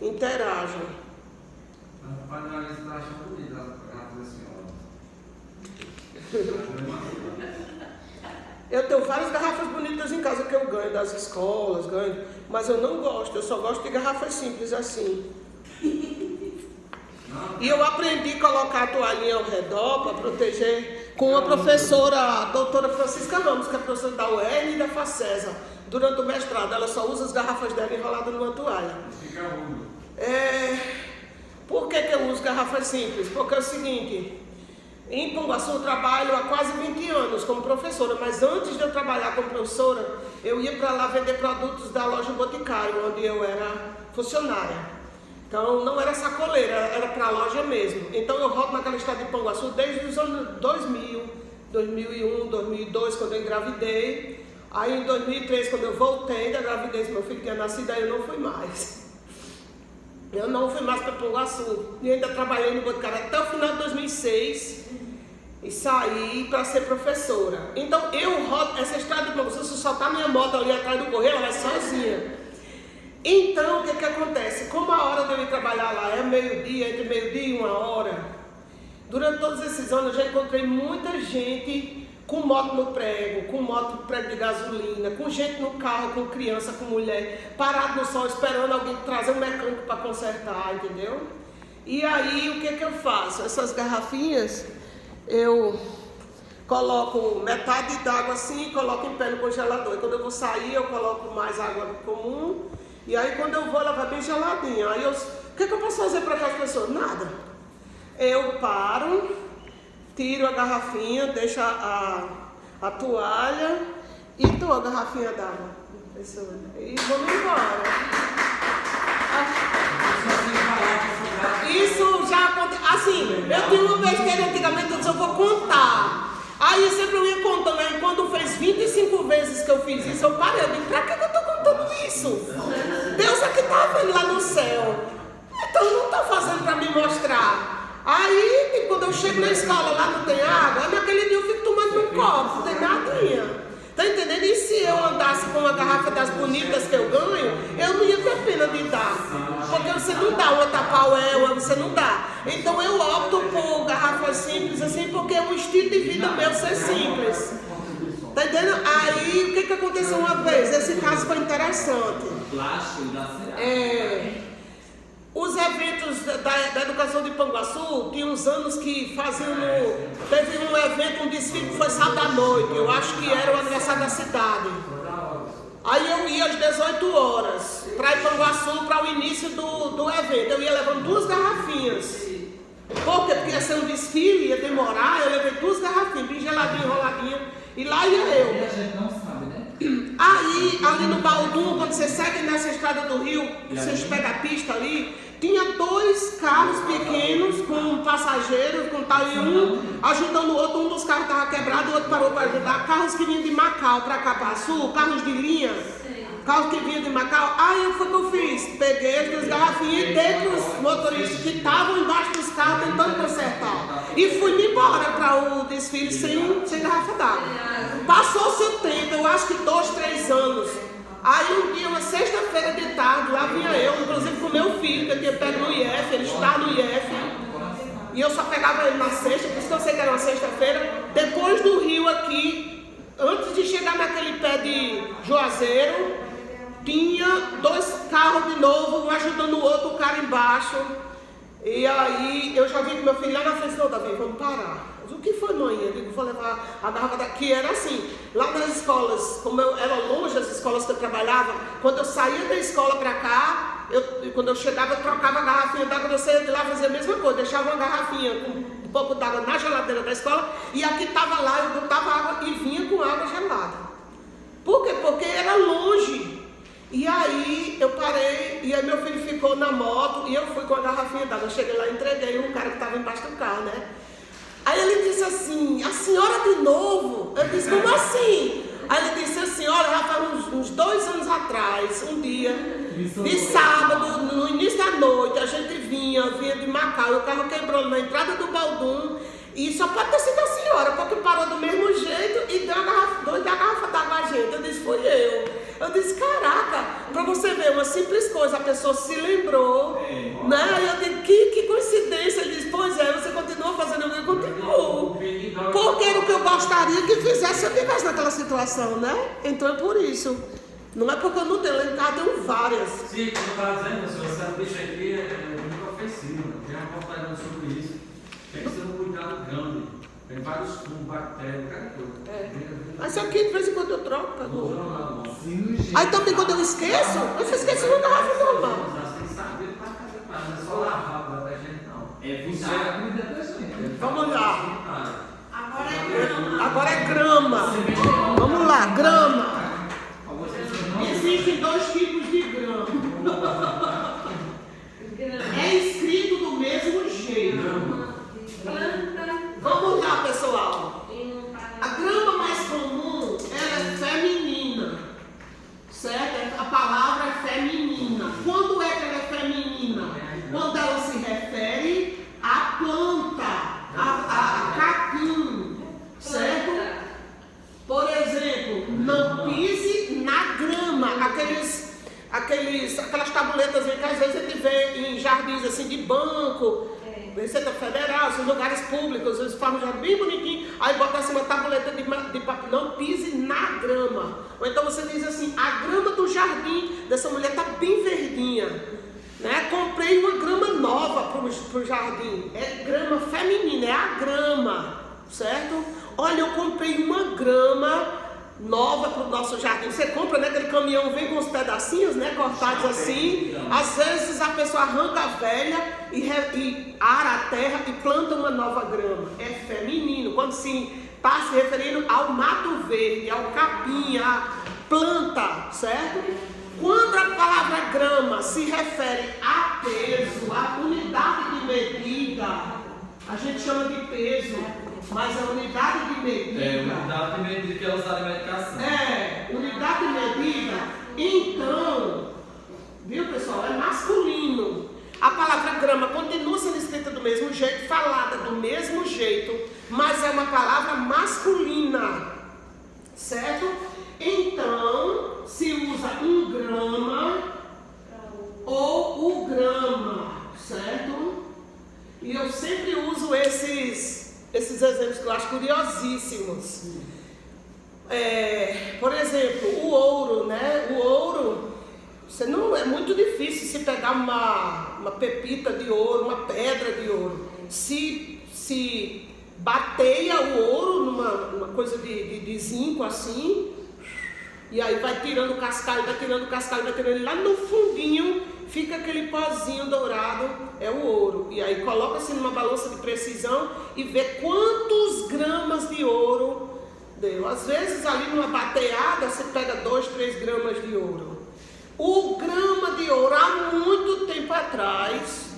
Interajam. Eu tenho várias garrafas bonitas em casa que eu ganho das escolas, mas eu não gosto, eu só gosto de garrafas simples assim. E eu aprendi a colocar a toalhinha ao redor para proteger com uma professora, a doutora Francisca Ramos, que é professora da UERN e da FACESA. Durante o mestrado, ela só usa as garrafas dela enroladas numa toalha. Por que eu uso garrafas simples? Porque é o seguinte... Em Ponguaçu eu trabalho há quase 20 anos como professora, mas antes de eu trabalhar como professora, eu ia para lá vender produtos da loja Boticário, onde eu era funcionária. Então não era sacoleira, era para a loja mesmo. Então eu rodo naquela estrada de Ponguaçu desde os anos 2000, 2001, 2002, quando eu engravidei. Aí em 2003, quando eu voltei da gravidez, meu filho tinha nascido, aí eu não fui mais. Eu não fui mais para Ponguaçu. E ainda trabalhei no Boticário até o final de 2006 e saí para ser professora. Então eu rodo essa estrada de Ponguaçu, se soltar minha moto ali atrás do correio, ela é sozinha. Então o que acontece? Como a hora de eu ir trabalhar lá é meio-dia, entre meio-dia e 1h, durante todos esses anos eu já encontrei muita gente com moto no prego, com moto no prego de gasolina, com gente no carro, com criança, com mulher, parado no sol esperando alguém trazer um mecânico para consertar, entendeu? E aí o que eu faço? Essas garrafinhas eu coloco metade d'água assim e coloco em pé no congelador. E quando eu vou sair eu coloco mais água comum e aí quando eu vou ela vai bem geladinha. Aí o que eu posso fazer para aquelas pessoas? Nada. Eu paro, tiro a garrafinha, deixo a toalha e dou a garrafinha d'água. E vamos embora. Isso já aconteceu. Assim, eu tinha uma besteira antigamente, eu disse, eu vou contar. Aí sempre eu ia contando, aí quando fez 25 vezes que eu fiz isso, eu parei, eu disse, pra que eu tô contando isso? Deus é que tá vendo lá no céu. Então eu não tô fazendo pra me mostrar. Aí, quando eu chego na escola, lá não tem água, naquele dia eu fico tomando um copo, não tem nadinha. Tá entendendo? E se eu andasse com uma garrafa das bonitas que eu ganho, eu não ia ter pena de dar. Porque você não dá uma tapaué, você não dá. Então eu opto por garrafas simples assim, porque é um estilo de vida meu ser simples. Tá entendendo? Aí, o que aconteceu uma vez? Esse caso foi interessante. Os eventos da educação de Ponguaçu, tinha uns anos que faziam, teve um evento, um desfile que foi sábado à noite, eu acho que era o aniversário da cidade. Aí eu ia às 18 horas para Ponguaçu, para o início do evento, eu ia levando 2 garrafinhas. Por quê? Porque ia ser um desfile, ia demorar, eu levei 2 garrafinhas, bem geladinha, enroladinha, e lá ia eu. E a gente não sabe, né? Aí, ali no Baldum, quando você segue nessa estrada do Rio, você pega a pista ali, tinha 2 carros pequenos com passageiros, com tal e um ajudando o outro, um dos carros estava quebrado, o outro parou para ajudar, carros que vinham de Macau para Capaçu, carros de linha, carro que vinha de Macau. Aí foi o que eu fiz. Peguei as duas garrafinhas e dei para os motoristas que estavam embaixo dos carros tentando consertar. E fui embora para o desfile sem garrafa d'água. Passou-se o tempo, eu acho que 2, 3 anos. Aí um dia, uma sexta-feira de tarde, lá vinha eu, inclusive com meu filho, que eu tinha pego no IF, ele estava no IF. E eu só pegava ele na sexta, por isso que eu sei que era uma sexta-feira. Depois do rio aqui, antes de chegar naquele pé de Juazeiro, tinha 2 carros de novo, um ajudando o outro, o cara embaixo. E aí eu já vi com meu filho lá na frente, não, Davi, vamos parar. Mas o que foi, mãe? Eu digo, vou levar a garrafa daqui. Era assim, lá nas escolas, como eu era longe das escolas que eu trabalhava, quando eu saía da escola para cá, quando eu chegava, eu trocava a garrafinha d'água, eu saía de lá, fazia a mesma coisa, deixava uma garrafinha com um pouco d'água na geladeira da escola, e aqui estava lá, eu botava água e vinha com água gelada. Por quê? Porque era longe. E aí eu parei, e aí meu filho ficou na moto, e eu fui com a garrafinha d'água. Eu cheguei lá e entreguei um cara que estava embaixo do carro, né? Aí ele disse assim, a senhora de novo? Eu disse, como assim? Aí ele disse assim, olha, já faz uns 2 anos atrás, um dia, de sábado, no início da noite, a gente vinha de Macau, e o carro quebrou na entrada do Baldum, e só pode ter sido a senhora, porque parou do mesmo jeito e deu a garrafa d'água a gente. Eu disse, fui eu. Eu disse, caraca, pra você ver, uma simples coisa, a pessoa se lembrou, né? Aí eu digo, que coincidência. Ele disse, pois é, você continua fazendo, eu continuo. Porque era o que eu gostaria que fizesse se eu estivesse naquela situação, né? Então é por isso. Não é porque eu não tenho, lá em casa tenho várias. Sim, como eu estava dizendo, esse bicho aqui é muito ofensivo, tem uma reportagem sobre isso. Tem que ser um cuidado grande. Tem vários fungos, bactérias, cada coisa. Mas aqui de vez em quando eu troco. Aí também quando eu esqueço uma garrafa normal. Tem que saber para fazer, não é só lavar da gente, não. É vinagre e detergente. Vamos lá. Agora é grama. Agora é grama. Vamos lá, grama. Existem 2 tipos de grama. É escrito do mesmo jeito. Vamos lá, pessoal. A grama mais comum, ela é feminina, certo? A palavra é feminina. Quando é que ela é feminina? Quando ela se refere à planta, a capim, certo? Por exemplo, não pise na grama. Aquelas tabuletas que às vezes a gente vê em jardins assim de banco, Receita Federal, esses lugares públicos, eles formam já bem bonitinho, aí bota assim uma tabuleta de papel, não pise na grama. Ou então você diz assim, a grama do jardim dessa mulher está bem verdinha, né? Comprei uma grama nova para o jardim, é grama feminina, é a grama, certo? Olha, eu comprei uma grama nova para o nosso jardim. Você compra, né? Aquele caminhão vem com os pedacinhos, né? Cortados assim. Às vezes a pessoa arranca a velha e ara a terra e planta uma nova grama. É feminino. Quando se está se referindo ao mato verde, ao capim, à planta, certo? Quando a palavra grama se refere a peso, a unidade de medida, a gente chama de peso. Mas a unidade de medida... unidade de medida que é usada em medicação. Unidade de medida. Então, viu pessoal, é masculino. A palavra grama continua sendo escrita do mesmo jeito, falada do mesmo jeito, mas é uma palavra masculina, certo? Então, se usa um grama ou o grama, certo? E eu sempre uso esses exemplos que eu acho curiosíssimos. Por exemplo, o ouro, né? O ouro, é muito difícil se pegar uma pepita de ouro, uma pedra de ouro. Se bateia o ouro numa coisa de zinco assim, e aí vai tirando o cascalho, vai tirando ele lá no fundinho. Fica aquele pozinho dourado, é o ouro. E aí coloca-se numa balança de precisão e vê quantos gramas de ouro deu. Às vezes ali numa bateada você pega 2, 3 gramas de ouro. O grama de ouro, há muito tempo atrás,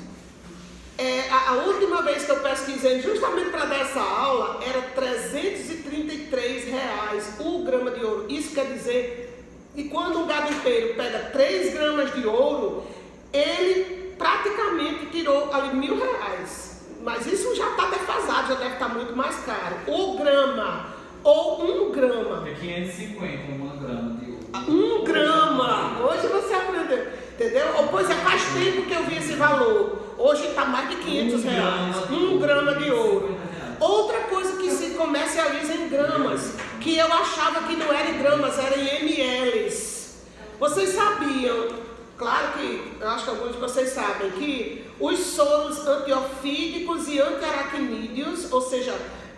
a última vez que eu pesquisei justamente para dar essa aula, era R$333 o grama de ouro. Isso quer dizer E quando um garimpeiro pega 3 gramas de ouro, ele praticamente tirou ali R$1.000. Mas isso já está defasado, já deve estar muito mais caro. O grama, ou 1 grama. É 550, 1 grama de ouro. 1 grama! Hoje você aprendeu, entendeu? Pois é, faz tempo que eu vi esse valor. Hoje está mais de R$500. 1 grama de ouro. Outra coisa que se comercializa em gramas, que eu achava que não era em gramas, era em mls. Vocês sabiam, claro que eu acho que alguns de vocês sabem, que os soros antiofídicos e antiaracnídeos, ou seja,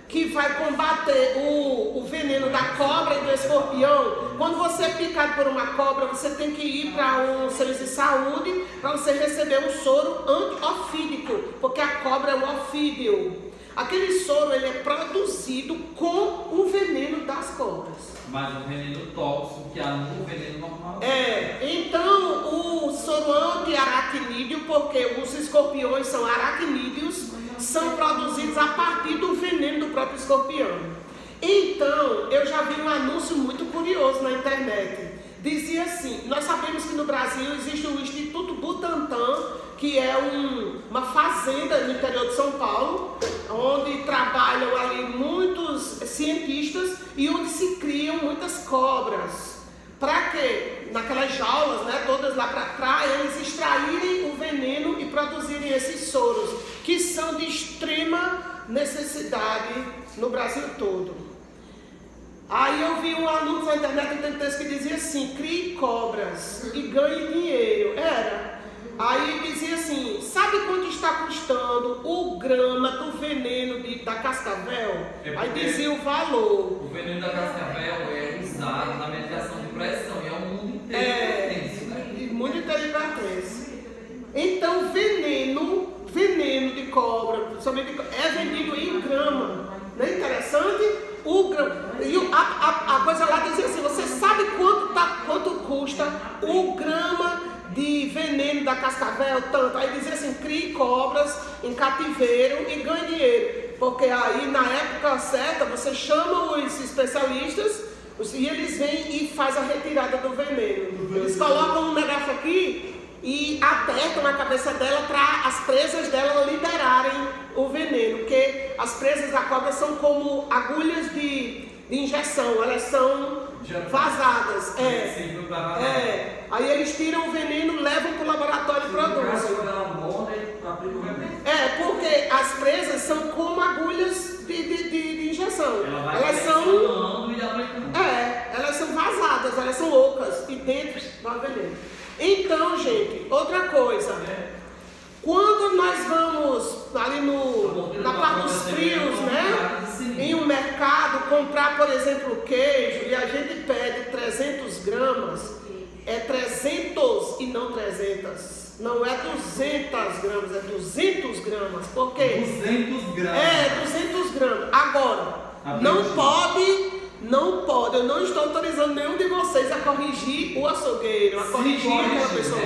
que vai combater o veneno da cobra e do escorpião. Quando você é picado por uma cobra, você tem que ir para um serviço de saúde para você receber um soro antiofídico, porque a cobra é um ofídeo. Aquele soro ele é produzido com o veneno das cobras. Mas o veneno tóxico que anula o veneno normal. Então o soro antiaracnídeo, porque os escorpiões são aracnídeos, são produzidos a partir do veneno do próprio escorpião. Então, eu já vi um anúncio muito curioso na internet. Dizia assim, nós sabemos que no Brasil existe o Instituto Butantan, que é uma fazenda no interior de São Paulo, onde trabalham ali muitos cientistas e onde se criam muitas cobras. Para quê? Naquelas jaulas, né, todas lá para eles extraírem o veneno e produzirem esses soros, que são de extrema necessidade no Brasil todo. Aí eu vi um anúncio na internet, tem um texto que dizia assim, crie cobras e ganhe dinheiro. Aí dizia assim, sabe quanto está custando o grama do veneno da cascavel? Aí dizia o valor. O veneno da cascavel é usado na medicação de pressão e é o mundo inteiro. O mundo inteiro pertence. Então veneno de cobra, somente é vendido em grama. Não é interessante? O grama. E a coisa lá dizia assim, você sabe quanto custa o grama de veneno da cascavel? Tanto. Aí dizia assim, crie cobras em cativeiro e ganhe dinheiro. Porque aí na época certa você chama os especialistas e eles vêm e fazem a retirada do veneno. Eles colocam um negócio aqui e apertam na cabeça dela para as presas dela liberarem o veneno, porque as presas da cobra são como agulhas de injeção, elas são vazadas. Aí eles tiram o veneno, levam para o laboratório e produzem. Porque as presas são como agulhas de injeção. Elas são vazadas, elas são ocas e dentro vai veneno. Então, gente, outra coisa. Quando nós vamos ali na parte dos frios, né? Em um mercado, comprar, por exemplo, queijo, e a gente pede 300 gramas, é 300 e não 300. Não é 200 gramas, é 200 gramas. Por quê? 200 gramas. 200 gramas. Agora, não pode, eu não estou autorizando nenhum de vocês a corrigir o açougueiro, a corrigir aquela pessoa.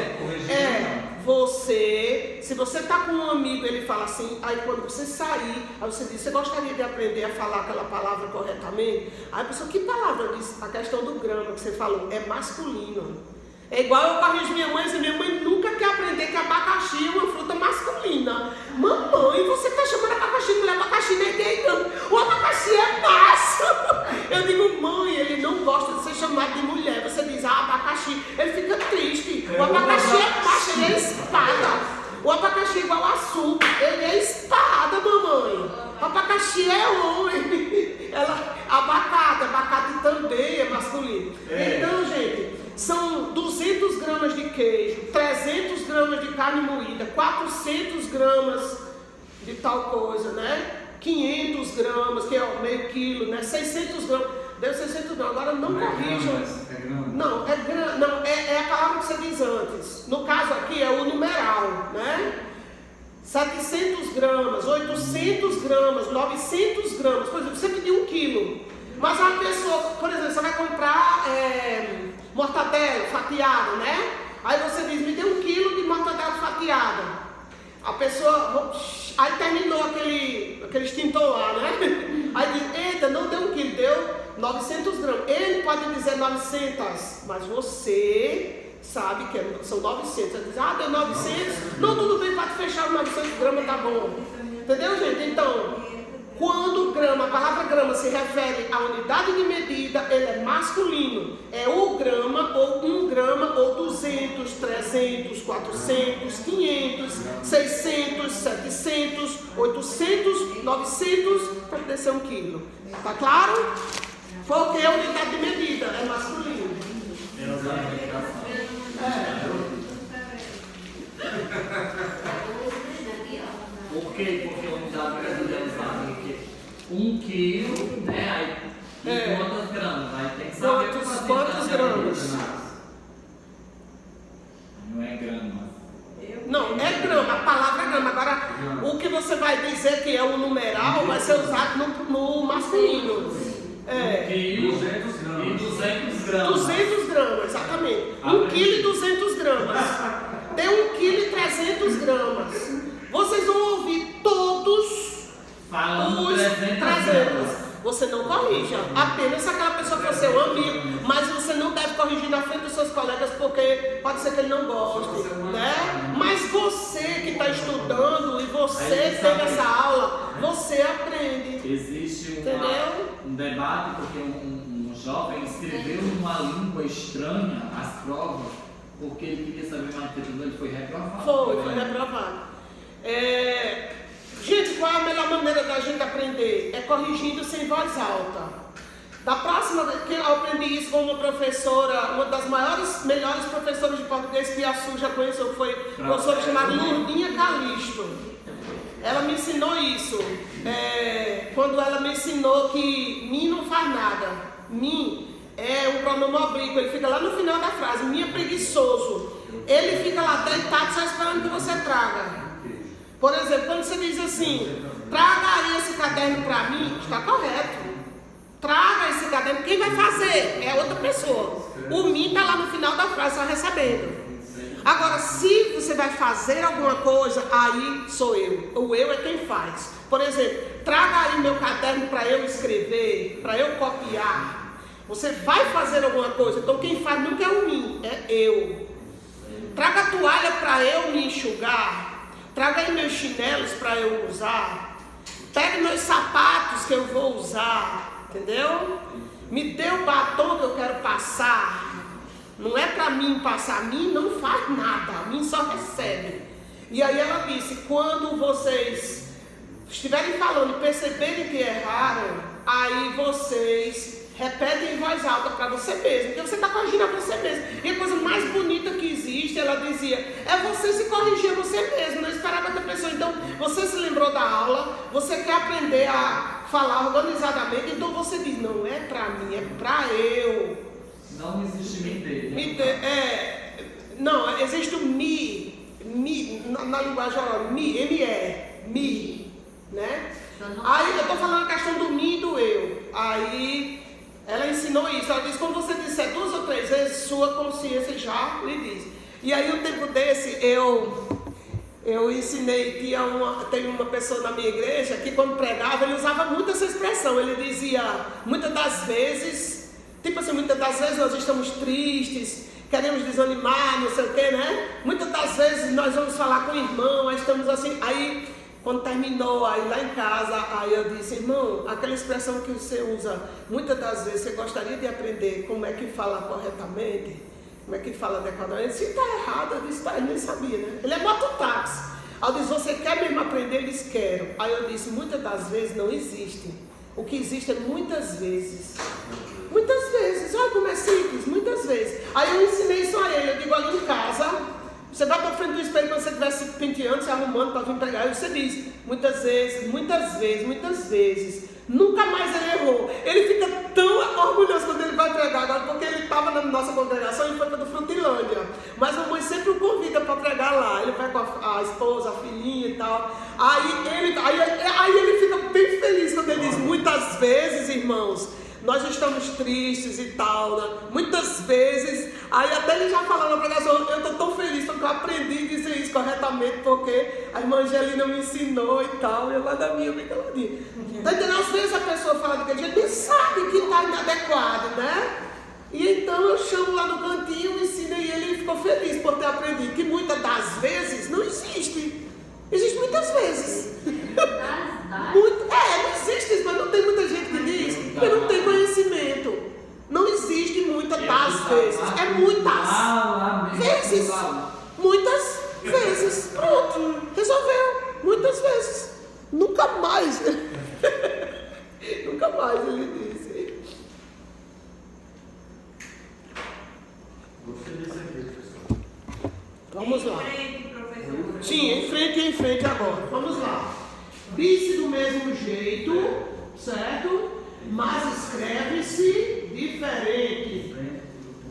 Se você está com um amigo, ele fala assim, aí quando você sair, aí você diz, você gostaria de aprender a falar aquela palavra corretamente? Aí a pessoa, que palavra? Eu disse, a questão do grama que você falou, é masculino. É igual eu corrijo minha mãe, minha mãe nunca quer aprender que abacaxi é uma fruta masculina. Mamãe, você está chamando abacaxi de mulher, abacaxi não é gay não. O abacaxi é macho. Eu digo, mãe, ele não gosta de ser chamado de mulher. Você diz, abacaxi, ele fica triste. O abacaxi é macho, ele é espada. O abacaxi é igual açúcar, ele é espada, mamãe. O abacaxi é homem. Abacate também é masculino. Então, gente, são 200 gramas de queijo, 300 gramas de carne moída, 400 gramas de tal coisa, né? 500 gramas, que é meio quilo, né? 600 gramas, deu 600 gramas, agora não corrijam. Não, é a palavra que você diz antes. No caso aqui é o numeral, né? 700 gramas, 800 gramas, 900 gramas, por exemplo, você pediu 1 quilo, mas uma pessoa, por exemplo, você vai comprar mortadela fatiada, né? Aí você diz, me dê 1 quilo de mortadela fatiada. A pessoa, aí terminou aquele extintor lá, né? Aí diz, eita, não deu 1 quilo, deu 900 gramas. Ele pode dizer 900, mas você sabe que são 900. Ele diz, deu 900. Não, tudo bem, pode fechar os 900 gramas, tá bom. Entendeu, gente? Então, quando grama, a palavra grama se refere à unidade de medida, ele é masculino. É o grama, ou 1 grama, ou 200, 300, 400, 500, 600, 700, 800, 900, para poder ser 1 quilo. Tá claro? Porque a unidade de medida é masculino. Por quê? Porque a unidade de medida é usada 1 quilo, né? Aí, quantos gramas? Aí tem que saber quantos gramas? Não é grama. Não, é grama, a palavra é grama. Agora, o que você vai dizer que é o numeral vai ser usado no masculino. 1 quilo 200 gramas. E 200 gramas. 200 gramas, exatamente. 1 quilo e 200 gramas. Tem 1 quilo e 300 gramas. Vocês vão ouvir todos falando os 300 gramas. Você não corrija, apenas se aquela pessoa for seu amigo, mas você não deve corrigir na frente dos seus colegas, porque pode ser que ele não goste, né? Mas você que está estudando e você tem essa aula, você aprende. Existe entendeu? Um debate, porque um jovem escreveu numa língua estranha as provas, porque ele queria saber mais do ele foi reprovado. Foi reprovado. Gente, qual é a melhor maneira da gente aprender? É corrigindo sem voz alta. Da próxima vez que eu aprendi isso com uma professora, uma das melhores professoras de português que a Su já conheceu, foi uma professora chamada Lourdinha Calisto. Ela me ensinou isso. Quando ela me ensinou que mim não faz nada. Mim é um pronome oblíquo, ele fica lá no final da frase. Mim é preguiçoso. Ele fica lá deitado só esperando que você traga. Por exemplo, quando você diz assim, traga aí esse caderno para mim, está correto. Traga esse caderno, quem vai fazer? É outra pessoa. O mim está lá no final da frase, só recebendo. Agora, se você vai fazer alguma coisa, aí sou eu. O eu é quem faz. Por exemplo, traga aí meu caderno para eu escrever, para eu copiar. Você vai fazer alguma coisa, então quem faz nunca é o mim, é eu. Traga a toalha para eu me enxugar. Traga aí meus chinelos para eu usar. Pegue meus sapatos que eu vou usar. Entendeu? Me dê o batom que eu quero passar. Não é para mim passar. A mim não faz nada. A mim só recebe. E aí ela disse, quando vocês estiverem falando e perceberem que erraram, aí vocês repetem em voz alta para você mesmo, porque você está corrigindo a você mesmo. E a coisa mais bonita que existe, ela dizia, é você se corrigir a você mesmo, não esperar outra pessoa. Então, você se lembrou da aula, você quer aprender a falar organizadamente, então você diz, não é para mim, é para eu. Não existe me dele. Não, existe o na linguagem oral, me, né? Aí eu estou falando a questão do mim e do eu. Aí ela ensinou isso, ela disse, quando você disser 2 ou 3 vezes, sua consciência já lhe diz. E aí um tempo desse, eu ensinei, tem uma pessoa na minha igreja que quando pregava, ele usava muito essa expressão, ele dizia, muitas das vezes nós estamos tristes, queremos desanimar, não sei o que, né? Muitas das vezes nós vamos falar com o irmão, aí estamos assim, aí quando terminou, aí lá em casa, aí eu disse, irmão, aquela expressão que você usa, muitas das vezes você gostaria de aprender como é que fala corretamente, como é que fala adequadamente. Ele disse, está errado, eu disse, ele nem sabia, né? Ele é mototáxi. Aí eu disse, você quer mesmo aprender? Ele disse, quero. Aí eu disse, muitas das vezes não existe. O que existe é muitas vezes. Muitas vezes, olha como é simples, muitas vezes. Aí eu ensinei isso a ele, eu digo, ali em casa, você vai para frente do espelho quando você estiver se penteando, se arrumando para vir pregar, e você diz, muitas vezes, nunca mais ele errou. Ele fica tão orgulhoso quando ele vai pregar agora, porque ele estava na nossa congregação e foi para o Frutilândia. Mas a mamãe sempre o convida para pregar lá, ele vai com a esposa, a filhinha e tal. Aí ele fica bem feliz quando ele diz, muitas vezes, irmãos, nós estamos tristes e tal, né? Muitas vezes, aí até ele já falou na pregação, eu estou tão feliz porque eu aprendi a dizer isso, isso corretamente, porque a irmã Angelina me ensinou e tal, e eu lá da minha bem caladinha. Tá entendendo? Às vezes a pessoa fala daquele jeito, nem sabe que está inadequado, né? E então eu chamo lá no cantinho, ensino e ele ficou feliz por ter aprendido que muitas das vezes não existe. Existe muitas vezes. Não existe isso, mas não tem muita gente que diz, porque não tem conhecimento. Não existe muitas das vezes. É muitas vezes. Muitas vezes. Pronto. Resolveu. Muitas vezes. Nunca mais. Nunca mais ele disse. Gostei desse aqui, pessoal. Vamos lá. Em frente, professor. Sim, em frente agora. Vamos lá. Disse do mesmo jeito, certo? Mas escreve-se diferente.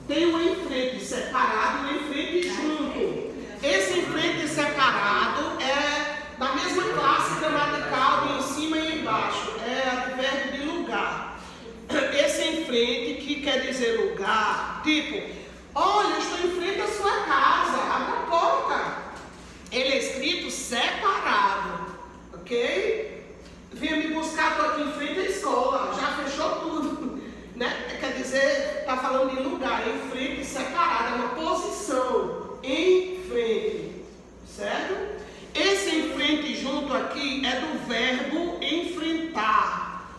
Tem um em frente separado e um em frente junto. Esse em frente separado é da mesma classe gramatical de em cima e embaixo. É advérbio de lugar. Esse em frente que quer dizer lugar, tipo, olha, eu estou em frente à sua casa, abra a porta. Ele é escrito separado, ok? Venha me buscar, estou aqui em frente à escola, já fechou tudo, né? Quer dizer, está falando de lugar, em frente, separado, é uma posição, em frente, certo? Esse em frente junto aqui é do verbo enfrentar,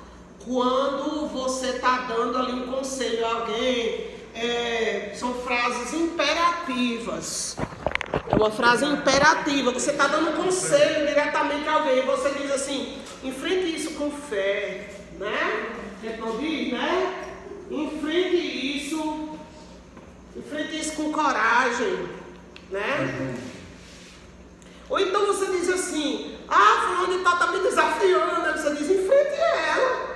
quando você está dando ali um conselho a alguém, são frases imperativas. É uma frase imperativa, você está dando um conselho diretamente a alguém, você diz assim, enfrente isso com fé, né? Então diz, né? Enfrente isso com coragem, né? Ou então você diz assim, fulano de tal está me desafiando, aí você diz, enfrente ela,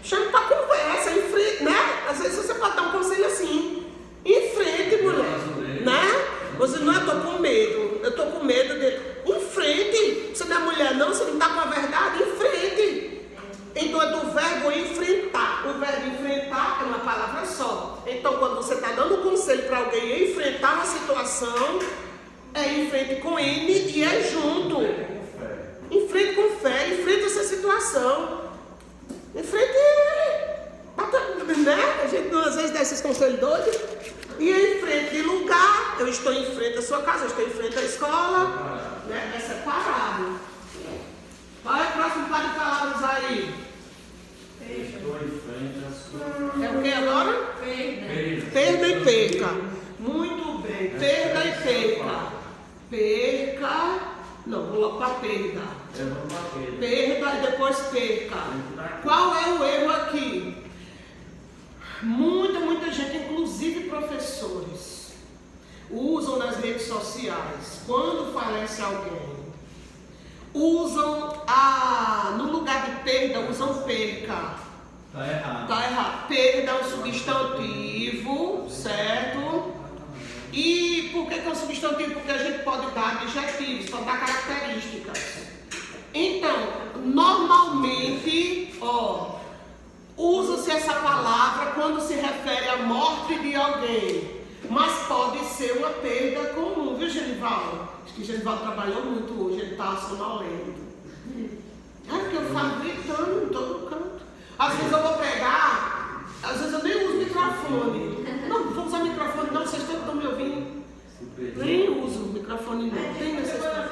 chame para conversa, enfrente, né? Às vezes você pode dar um conselho assim, enfrente, mulher, né? Você não, eu estou com medo dele. Em frente, você não é mulher não, você não está com a verdade, em frente. Então é do verbo enfrentar. O verbo enfrentar é uma palavra só. Então quando você está dando um conselho para alguém enfrentar uma situação, é em frente com N e é junto. Em frente com fé, enfrente essa situação. Enfrente ele. Né? A gente às vezes dá esses conselhos doidos. E em frente de lugar, eu estou em frente à sua casa, eu estou em frente à escola, né? É separado. Qual é o próximo par de palavras aí? Estou em frente à sua. É o que agora? Perda e perca. Muito bem. Perda e perca. Perca. Não, vou logo para perda. Perda e depois perca. Qual é o erro aqui? Muita gente, inclusive professores, usam nas redes sociais, quando falece alguém, usam no lugar de perda, usam perca. Tá errado. Tá errado. Perda é um substantivo, certo? E por que é um substantivo? Porque a gente pode dar adjetivos, pode dar características. Então, normalmente, usa-se essa palavra quando se refere à morte de alguém, mas pode ser uma perda comum, viu, Genivaldo? Acho que Genivaldo trabalhou muito hoje, ele está sonolento. É porque eu falo gritando em todo canto. Às vezes eu vou pregar, às vezes eu nem uso microfone. Não vou usar microfone não, vocês todos estão me ouvindo? Nem uso microfone não, tem necessidade.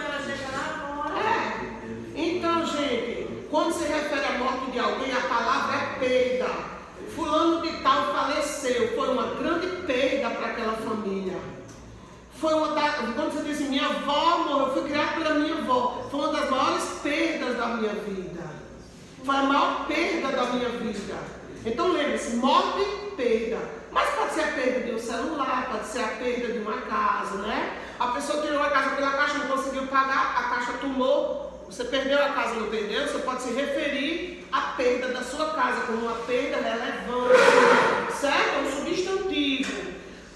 Então, gente, quando se refere à morte de alguém, a palavra é perda. Fulano de tal faleceu, foi uma grande perda para aquela família. Quando você diz assim, minha avó morreu, eu fui criado pela minha avó, foi uma das maiores perdas da minha vida. Foi a maior perda da minha vida. Então lembre-se, morte, perda. Mas pode ser a perda de um celular, pode ser a perda de uma casa, né? A pessoa tirou a casa pela caixa, não conseguiu pagar, a caixa tomou. Você perdeu a casa, não perdeu? Você pode se referir à perda da sua casa como uma perda relevante, certo? É um substantivo.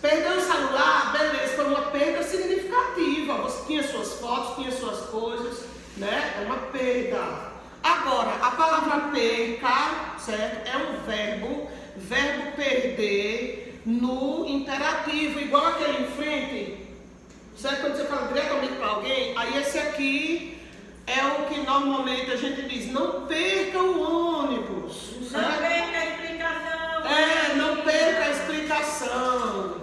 Perdeu o celular, beleza, foi uma perda significativa. Você tinha suas fotos, tinha suas coisas, né? É uma perda. Agora, a palavra perca, certo? É um verbo perder no imperativo, igual aquele em frente. Certo? Quando você fala diretamente para alguém, esse aqui é o que normalmente a gente diz, não perca o ônibus. Não Certo? perca a explicação. Não perca a explicação.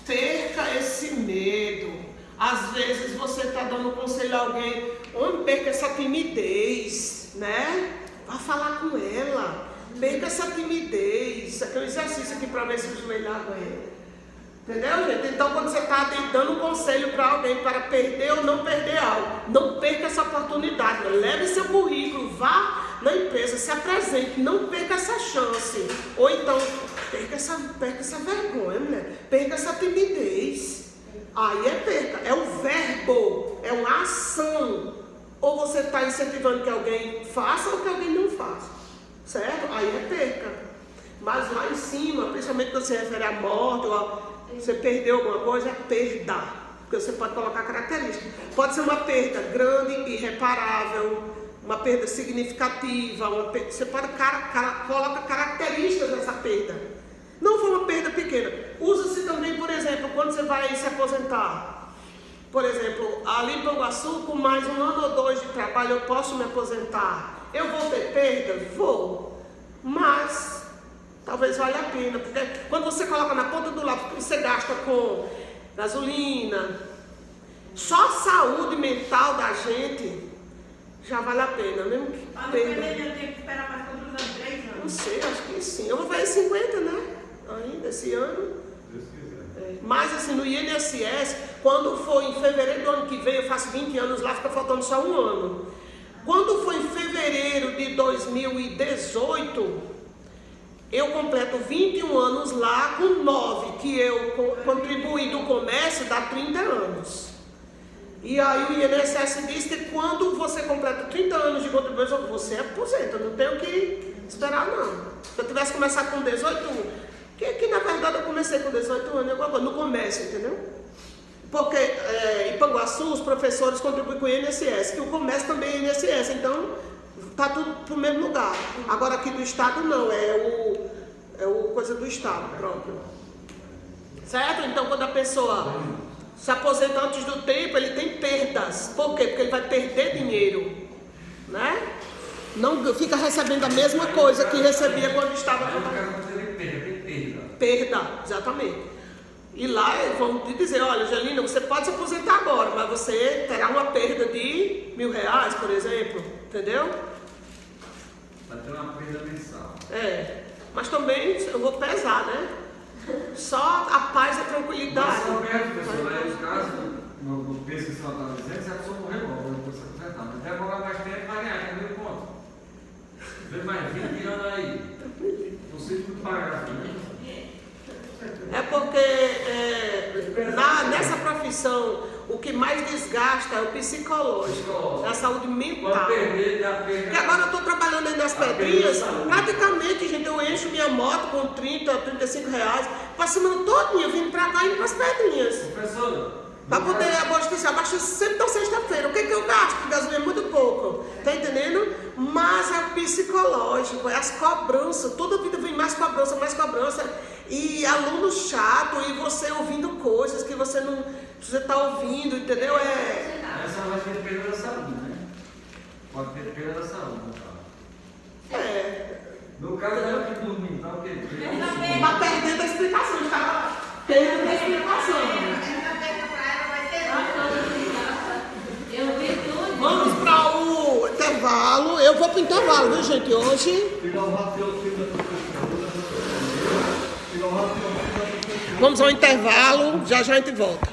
Perca esse medo. Às vezes você está dando conselho a alguém, não perca essa timidez, né? Vá falar com ela. Perca essa timidez. Isso aqui é um exercício aqui para ver se o joelho aguenta. Entendeu, gente? Então, quando você está dando um conselho para alguém para perder ou não perder algo, não perca essa oportunidade. Leve seu currículo, vá na empresa, se apresente, não perca essa chance. Ou então, perca essa vergonha, mulher. Perca essa timidez. Aí é perca. É um verbo, é uma ação. Ou você está incentivando que alguém faça ou que alguém não faça. Certo? Aí é perca. Mas lá em cima, principalmente quando se refere à morte, ou você perdeu alguma coisa, é perda. Porque você pode colocar características. Pode ser uma perda grande, irreparável, uma perda significativa. Você pode colocar características dessa perda. Não foi uma perda pequena. Usa-se também, por exemplo, quando você vai se aposentar. Por exemplo, ali em Panguaçu, com mais 1 ano ou 2 de trabalho, eu posso me aposentar. Eu vou ter perda? Vou. Mas talvez valha a pena, porque quando você coloca na ponta do lápis, você gasta com gasolina, só a saúde mental da gente já vale a pena, mesmo que Mas no perda. primeiro eu tenho que esperar mais quantos anos? 3 anos? Não sei, acho que sim. Eu vou fazer 50, né? Ainda esse ano. Deus quiser. Mas assim, no INSS, quando for em fevereiro do ano que vem, eu faço 20 anos lá, fica faltando só 1 ano. Quando foi em fevereiro de 2018, eu completo 21 anos lá, com 9 que eu contribuí do comércio, dá 30 anos. E aí o INSS diz que quando você completa 30 anos de contribuição, você aposenta, não tem o que esperar não. Se eu tivesse começado com 18 anos, que na verdade eu comecei com 18 anos, no comércio, entendeu? Porque em Panguaçu os professores contribuem com o INSS, e o comércio também é INSS, então está tudo para o mesmo lugar. Agora aqui do estado não, é o coisa do estado próprio. Certo? Então quando a pessoa se aposenta antes do tempo, ele tem perdas. Por quê? Porque ele vai perder dinheiro, né? Não fica recebendo a mesma coisa que recebia quando estava trabalhando. Perda, exatamente. E lá vão te dizer, olha, Angelina, você pode se aposentar agora, mas você terá uma perda de R$1.000, por exemplo, entendeu? Vai ter uma perda mensal. Mas também eu vou pesar, né? Só a paz e a tranquilidade. Mas só perto, pessoal, aí os casos, no peso que você está dizendo, se a pessoa morrer logo, depois de se aposentar. Mas até morar mais tempo, vai ganhar, que é 1.000 pontos. Vem mais 20 anos aí. Você tudo pagar, né? É porque nessa profissão o que mais desgasta é o psicológico, é a saúde mental. Porque agora eu estou trabalhando aí nas pedrinhas, praticamente, gente, eu encho minha moto com 30, R$35, para a semana todinha, vindo para cá e indo para as pedrinhas. Professor, para poder abastecer, abasteço sempre na sexta-feira. O que eu gasto? Gasolina é muito pouco, tá entendendo? Mas é o psicológico, é as cobranças, toda vida vem mais cobrança, e aluno chato, e você ouvindo coisas que você não precisa estar ouvindo, entendeu? Essa vai ter perda da saúde, né? Pode ter perda da saúde, no caso. No caso, é o que dormir, tá? Porque Está perdendo a explicação, está perdendo a explicação. Vamos para o intervalo. Eu vou para o intervalo, viu, gente? Hoje. Vamos ao intervalo, já a gente volta.